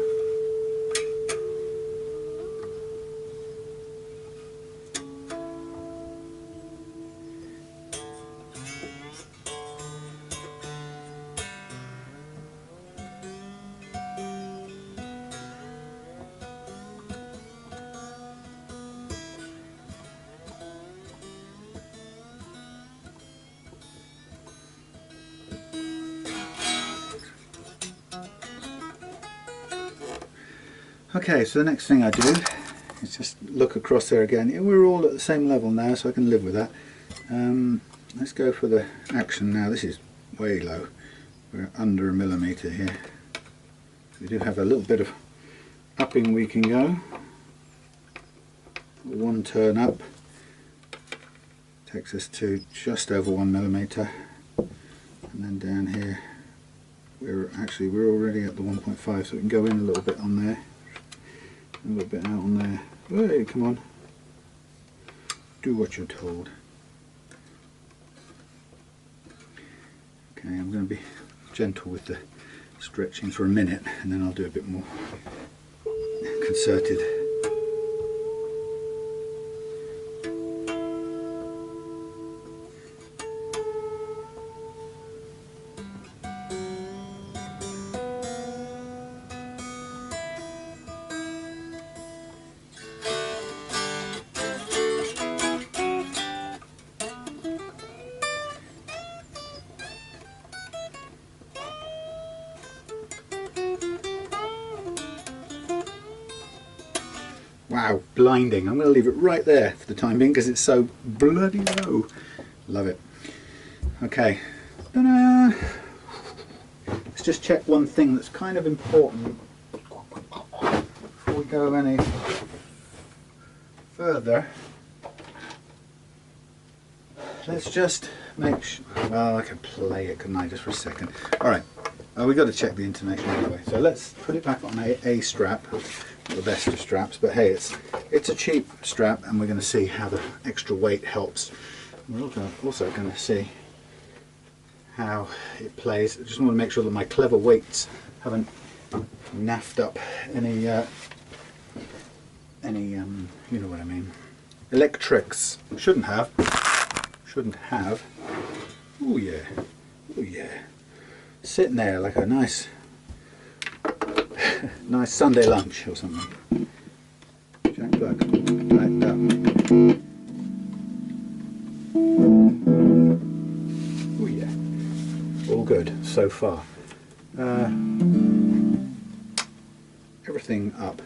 Okay, so the next thing I do is just look across there again. Yeah, we're all at the same level now, so I can live with that. Let's go for the action now. This is way low. We're under a millimetre here. We do have a little bit of upping we can go. One turn up takes us to just over 1 millimetre, and then down here we're already at the 1.5, so we can go in a little bit on there, a little bit out on there. Hey, come on, do what you're told. Okay, I'm going to be gentle with the stretching for a minute, and then I'll do a bit more concerted. Wow, blinding. I'm going to leave it right there for the time being because it's so bloody low. Love it. Okay. Ta-da! Let's just check one thing that's kind of important before we go any further. Let's just make sure. Well, I could play it, couldn't I, just for a second. Alright, we've got to check the intonation anyway. So let's put it back on a strap. Not the best of straps, but hey, it's a cheap strap, and we're going to see how the extra weight helps. We're also going to see how it plays. I just want to make sure that my clever weights haven't naffed up any you know what I mean, electrics. Shouldn't have. Oh yeah, oh yeah. Sitting there like a nice Sunday lunch or something. Jack plug, backed up. Oh yeah, all good so far. Everything up.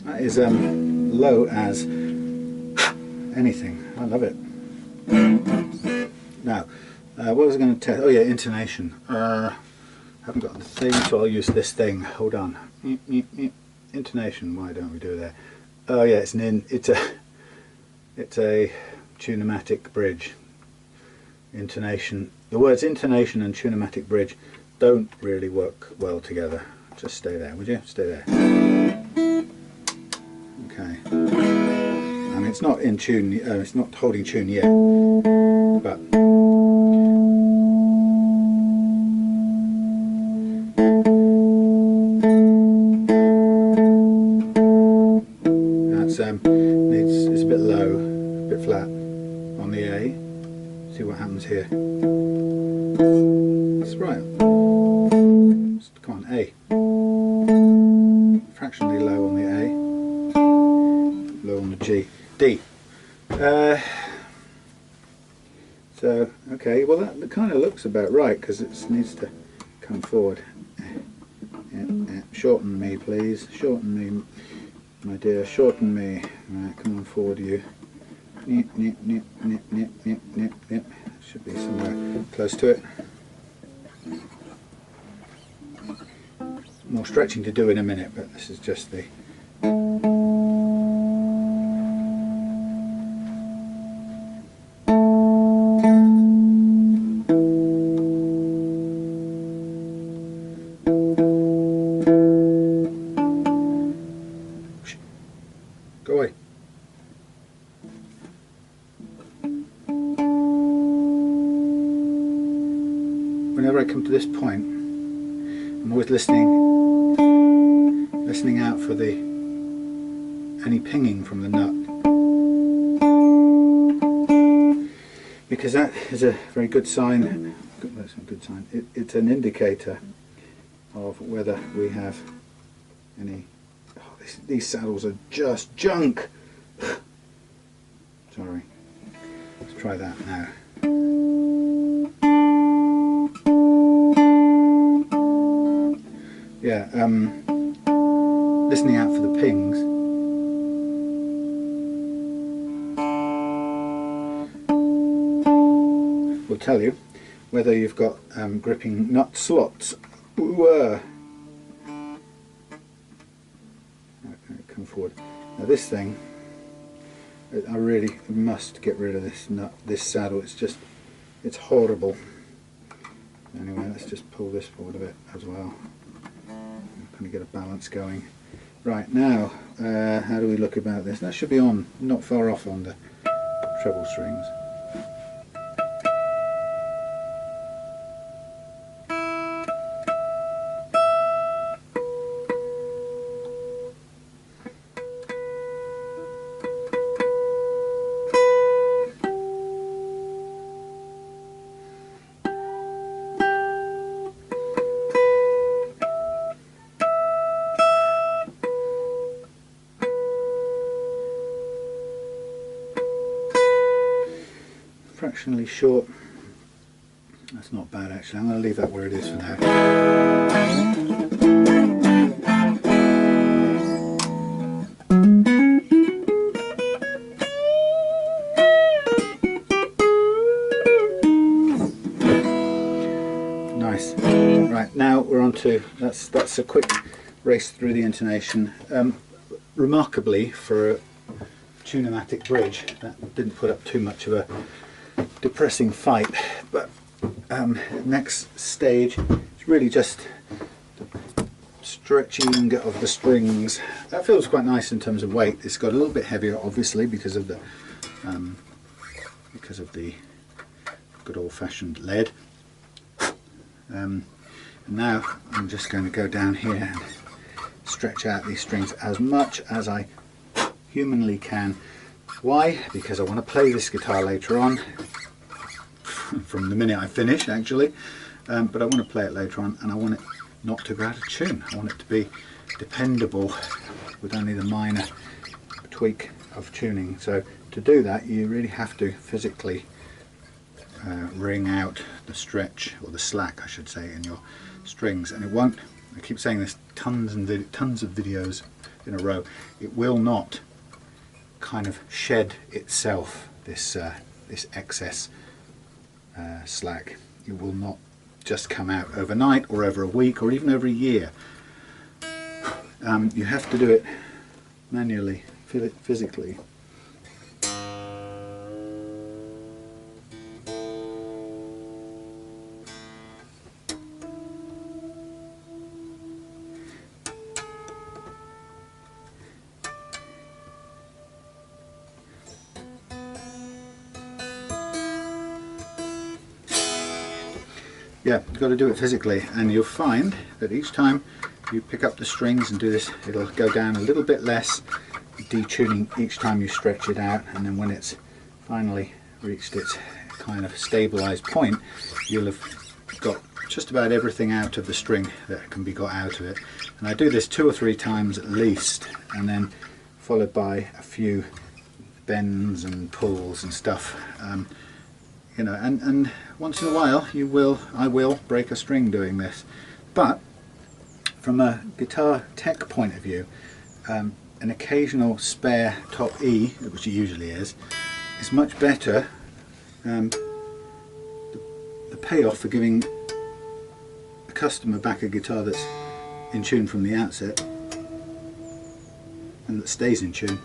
That is low as anything. I love it. Now, what was I going to test? Oh yeah, intonation. I haven't got the thing, so I'll use this thing. Hold on. Intonation. Why don't we do that? Oh yeah, it's a tunematic bridge. Intonation. The words intonation and tunematic bridge don't really work well together. Just stay there, would you? Stay there. Okay. I mean, it's not in tune. It's not holding tune yet, but that's it's a bit low, a bit flat on the A. See what happens here. That's right. Come on, A. Fractionally low on the A, low on the G. D. So, okay, well that kind of looks about right because it needs to come forward. Shorten me, please. Shorten me, my dear. Shorten me. Right, come on forward, you. Nip, nip, nip, nip, nip, nip, nip, nip. Should be somewhere close to it. More stretching to do in a minute, but this is just the go away. Whenever I come to this point, I'm always listening listening out for any pinging from the nut, because that is a very good sign. That's a good sign. It's an indicator of whether we have any. Oh, these saddles are just junk. Sorry. Let's try that now. Yeah, listening out for the pings. Will tell you whether you've got gripping nut slots. Ooh, come forward. Now this thing, I really must get rid of this saddle. It's horrible. Anyway, let's just pull this forward a bit as well. I'm going to get a balance going. Right, now, how do we look about this? That should be on, not far off on the treble strings. Fractionally short. That's not bad actually. I'm going to leave that where it is for now. Nice. Right, now we're on to that's a quick race through the intonation. Remarkably, for a tune-o-matic bridge, that didn't put up too much of a depressing fight, but next stage is really just the stretching of the strings. That feels quite nice in terms of weight. It's got a little bit heavier, obviously, because of the good old-fashioned lead. And now I'm just going to go down here and stretch out these strings as much as I humanly can. Why? Because I want to play this guitar later on, from the minute I finish actually, but I want to play it later on, and I want it not to go out of tune. I want it to be dependable with only the minor tweak of tuning. So to do that, you really have to physically wring out the stretch, or the slack I should say, in your strings, and it won't, I keep saying this tons of videos in a row, it will not kind of shed itself, this excess slack. It will not just come out overnight or over a week or even over a year. You have to do it manually, physically. Yeah, you've got to do it physically, and you'll find that each time you pick up the strings and do this, it'll go down a little bit less, detuning each time you stretch it out, and then when it's finally reached its kind of stabilized point, you'll have got just about everything out of the string that can be got out of it. And I do this 2 or 3 times at least, and then followed by a few bends and pulls and stuff. You know, and once in a while I will break a string doing this, but from a guitar tech point of view, an occasional spare top E, which it usually is much better. The payoff for giving a customer back a guitar that's in tune from the outset and that stays in tune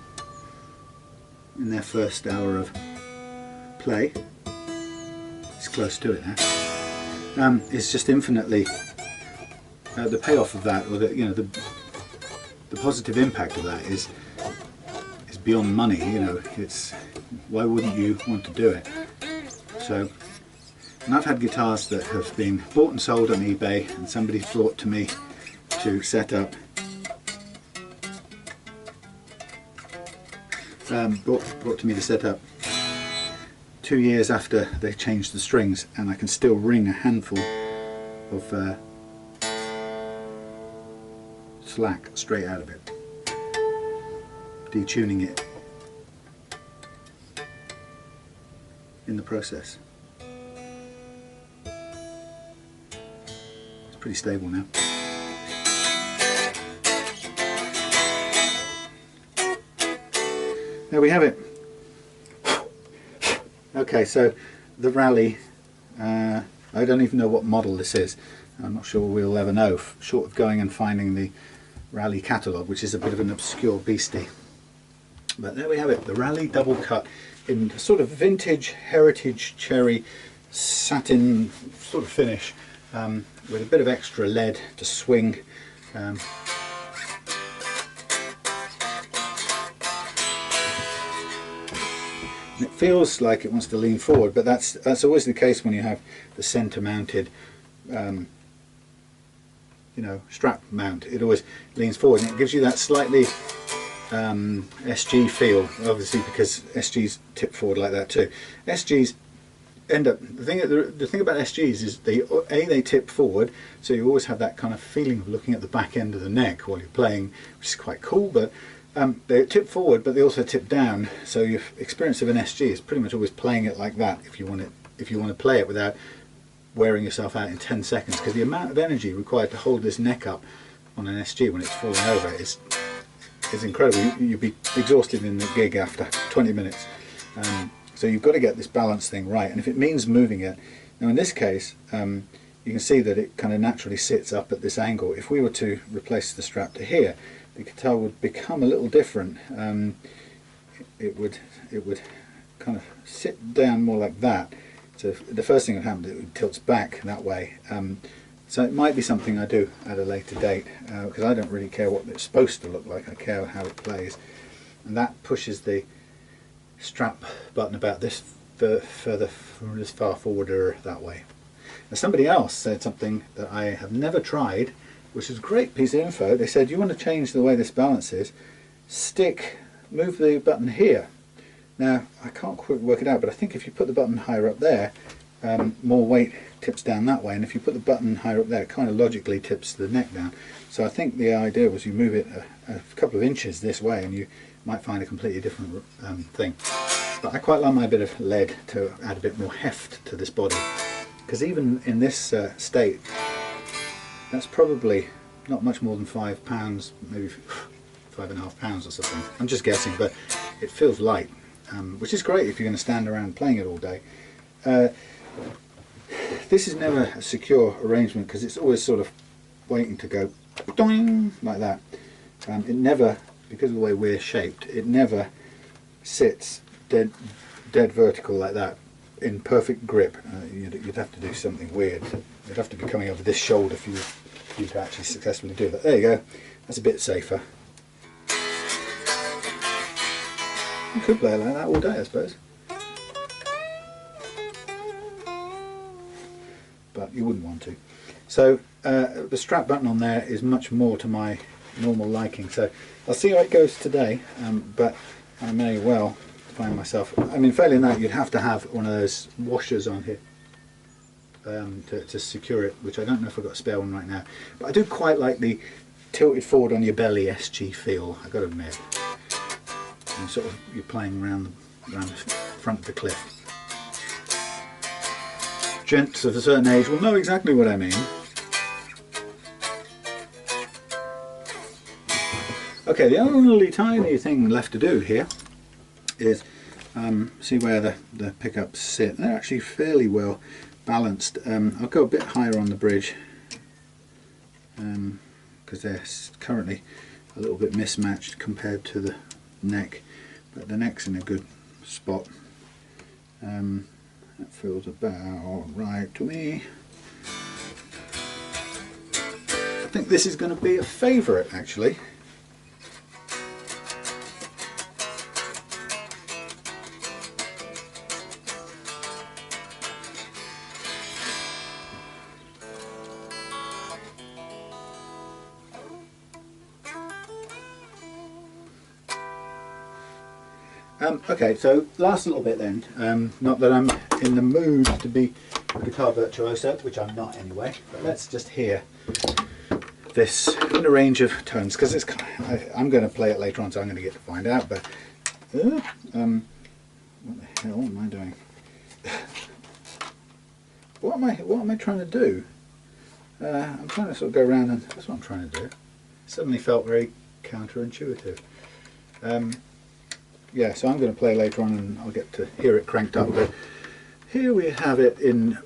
in their first hour of play. It's close to it now. It's just infinitely the payoff of that, or the positive impact of that is beyond money. You know, it's, why wouldn't you want to do it? So, and I've had guitars that have been bought and sold on eBay, and somebody's brought to me to set up brought to me to set up 2 years after they changed the strings, and I can still wring a handful of slack straight out of it, detuning it in the process. It's pretty stable now. There we have it. Okay, so the Rally, I don't even know what model this is. I'm not sure we'll ever know, short of going and finding the Rally catalogue, which is a bit of an obscure beastie. But there we have it, the Rally double cut in sort of vintage heritage cherry satin sort of finish, with a bit of extra lead to swing. It feels like it wants to lean forward, but that's always the case when you have the centre mounted you know, strap mount. It always leans forward, and it gives you that slightly SG feel, obviously, because SGs tip forward like that too. SGs end up, the thing about SGs is they tip forward, so you always have that kind of feeling of looking at the back end of the neck while you're playing, which is quite cool. But they tip forward, but they also tip down, so your experience of an SG is pretty much always playing it like that if you want to play it without wearing yourself out in 10 seconds, because the amount of energy required to hold this neck up on an SG when it's falling over is incredible. You'd be exhausted in the gig after 20 minutes. So you've got to get this balance thing right, and if it means moving it, now in this case you can see that it kind of naturally sits up at this angle. If we were to replace the strap to here, the guitar would become a little different. It would kind of sit down more like that. So the first thing that happens, it tilts back that way. So it might be something I do at a later date, because I don't really care what it's supposed to look like, I care how it plays. And that pushes the strap button about this far forward that way. Now somebody else said something that I have never tried, which is a great piece of info. They said, you want to change the way this balances, move the button here. Now, I can't quite work it out, but I think if you put the button higher up there, more weight tips down that way, and if you put the button higher up there, it kind of logically tips the neck down. So I think the idea was you move it a couple of inches this way and you might find a completely different thing. But I quite like my bit of lead to add a bit more heft to this body, because even in this state, that's probably not much more than £5, maybe £5.5 or something. I'm just guessing, but it feels light. Which is great if you're going to stand around playing it all day. This is never a secure arrangement, because it's always sort of waiting to go doing like that. It never, because of the way we're shaped, it never sits dead vertical like that in perfect grip. You'd have to do something weird. You'd have to be coming over this shoulder for you to actually successfully do that. There you go. That's a bit safer. You could play like that all day, I suppose, but you wouldn't want to. So the strap button on there is much more to my normal liking, so I'll see how it goes today, but I may well find myself, I mean, failing that, you'd have to have one of those washers on here to secure it, which I don't know if I've got a spare one right now, but I do quite like the tilted forward on your belly SG feel, I've got to admit. And sort of you're playing around the front of the cliff. Gents of a certain age will know exactly what I mean. Okay, the only tiny thing left to do here is see where the pickups sit. They're actually fairly well balanced. I'll go a bit higher on the bridge because they're currently a little bit mismatched compared to the neck. But the neck's in a good spot. That feels about right to me. I think this is going to be a favourite, actually. Okay, so last little bit then. Not that I'm in the mood to be a guitar virtuoso, which I'm not anyway, but let's just hear this in a range of tones, because it's I'm going to play it later on, so I'm going to get to find out. But what the hell am I doing? What am I trying to do? I'm trying to sort of go around, and that's what I'm trying to do. It suddenly felt very counterintuitive. Yeah, so I'm going to play later on and I'll get to hear it cranked up, but here we have it in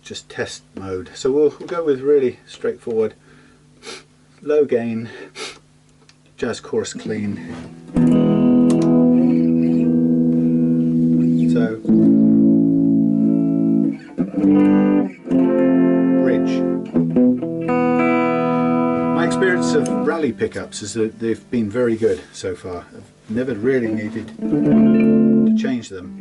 just test mode. So we'll go with really straightforward, low gain, jazz chorus clean. So, bridge. My experience of Rally pickups is that they've been very good so far. I've never really needed to change them.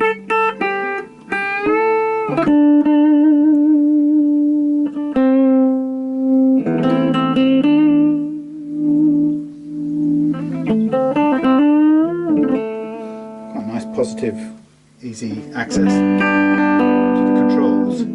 Quite nice, positive, easy access to the controls.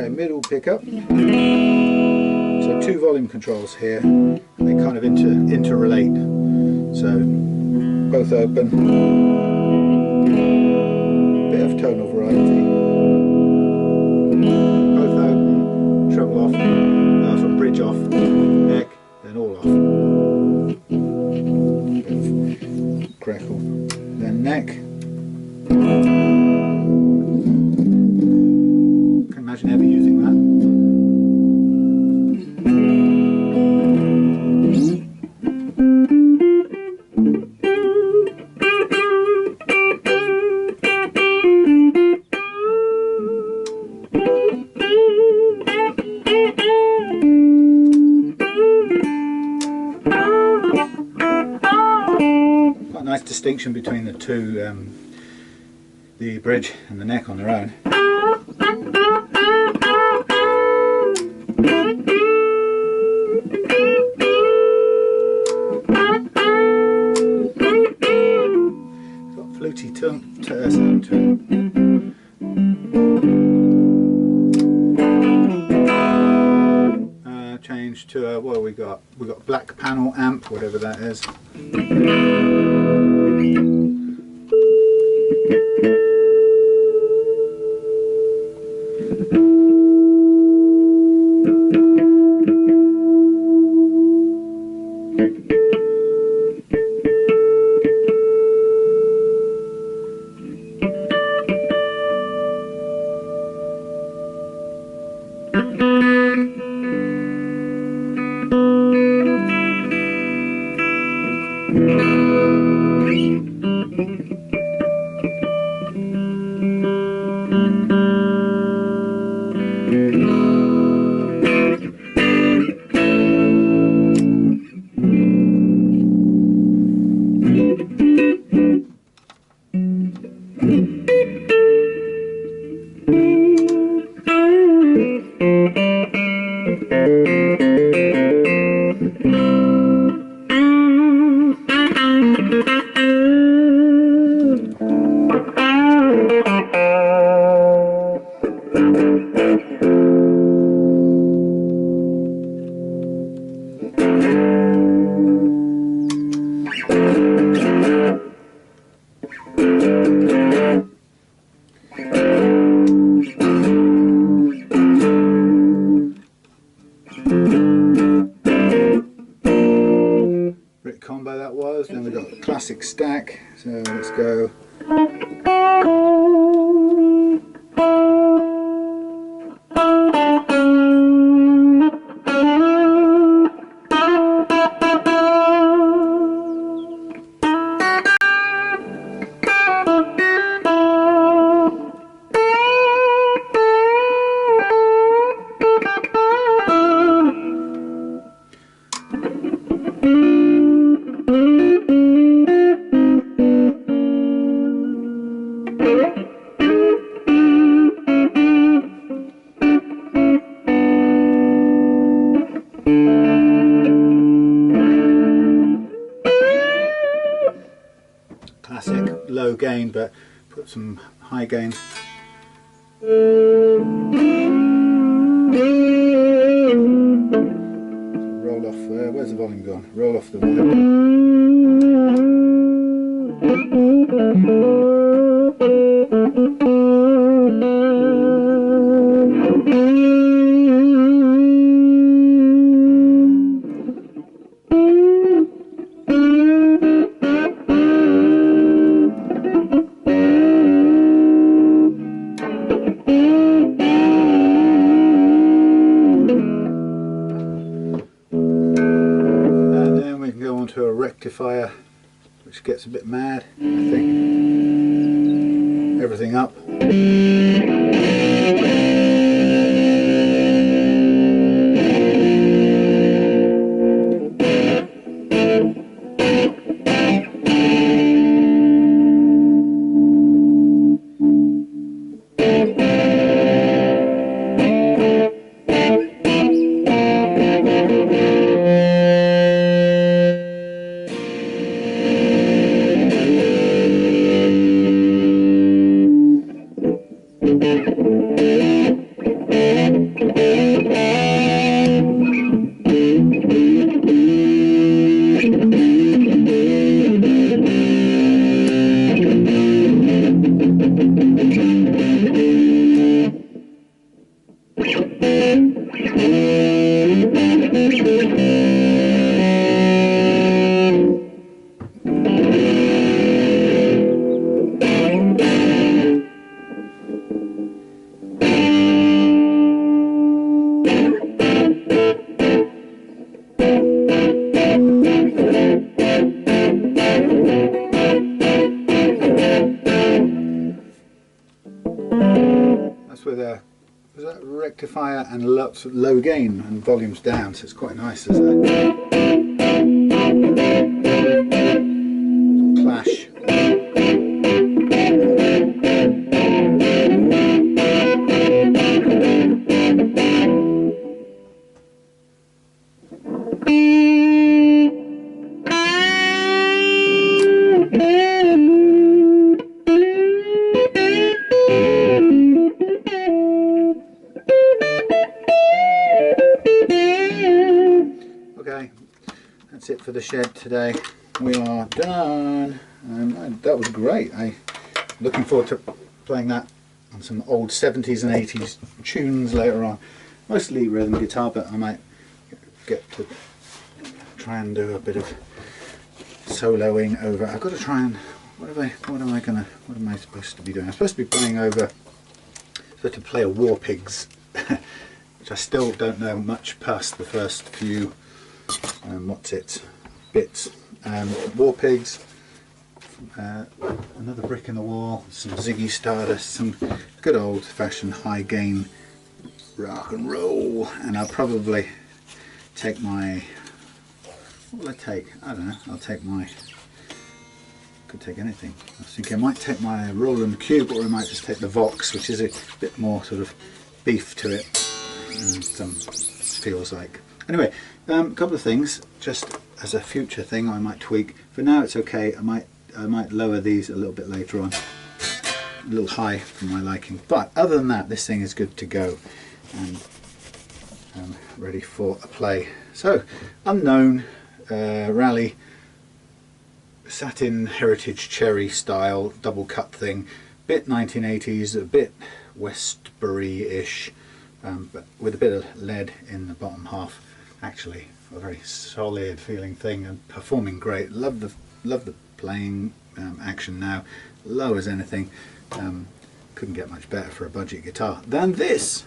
Middle pickup, so 2 volume controls here, and they kind of interrelate, so both open, bit of tonal variety, both open, treble off, from bridge off, neck, then all off, crackle, then neck. Imagine ever using that. Quite a nice distinction between the two, the bridge and the neck on their own. Fluty sound to it. Change to a, what have we got? We've got black panel amp, whatever that is. Combo that was. Then we've got the classic stack, so let's go. low gain, but put some high gain. Roll off, where's the volume gone? Roll off the volume. To a rectifier, which gets a bit mad. I think everything up. With a rectifier and lots of low gain and volumes down, so it's quite nice as a clash. Okay, that's it for the shed today. We are done. That was great. I'm looking forward to playing that on some old 70s and 80s tunes later on. Mostly rhythm guitar, but I might get to try and do a bit of soloing over. I've got to try and what am I supposed to be doing? I'm supposed to be playing over. Supposed to play a War Pigs, which I still don't know much past the first few. Bits. War Pigs, another Brick in the Wall, some Ziggy Stardust, some good old-fashioned high gain rock and roll, and I'll probably take my, what will I take? I don't know, I'll take my, could take anything. I was thinking I might take my Roland Cube, or I might just take the Vox, which is a bit more sort of beef to it, and feels like. Anyway, a couple of things, just as a future thing I might tweak. For now it's okay, I might lower these a little bit later on. A little high for my liking. But other than that, this thing is good to go and ready for a play. So, Unknown Rally satin heritage cherry style double cut thing. Bit 1980s, a bit Westbury-ish, but with a bit of lead in the bottom half. Actually a very solid feeling thing and performing great. Love the playing action now, low as anything. Couldn't get much better for a budget guitar than this.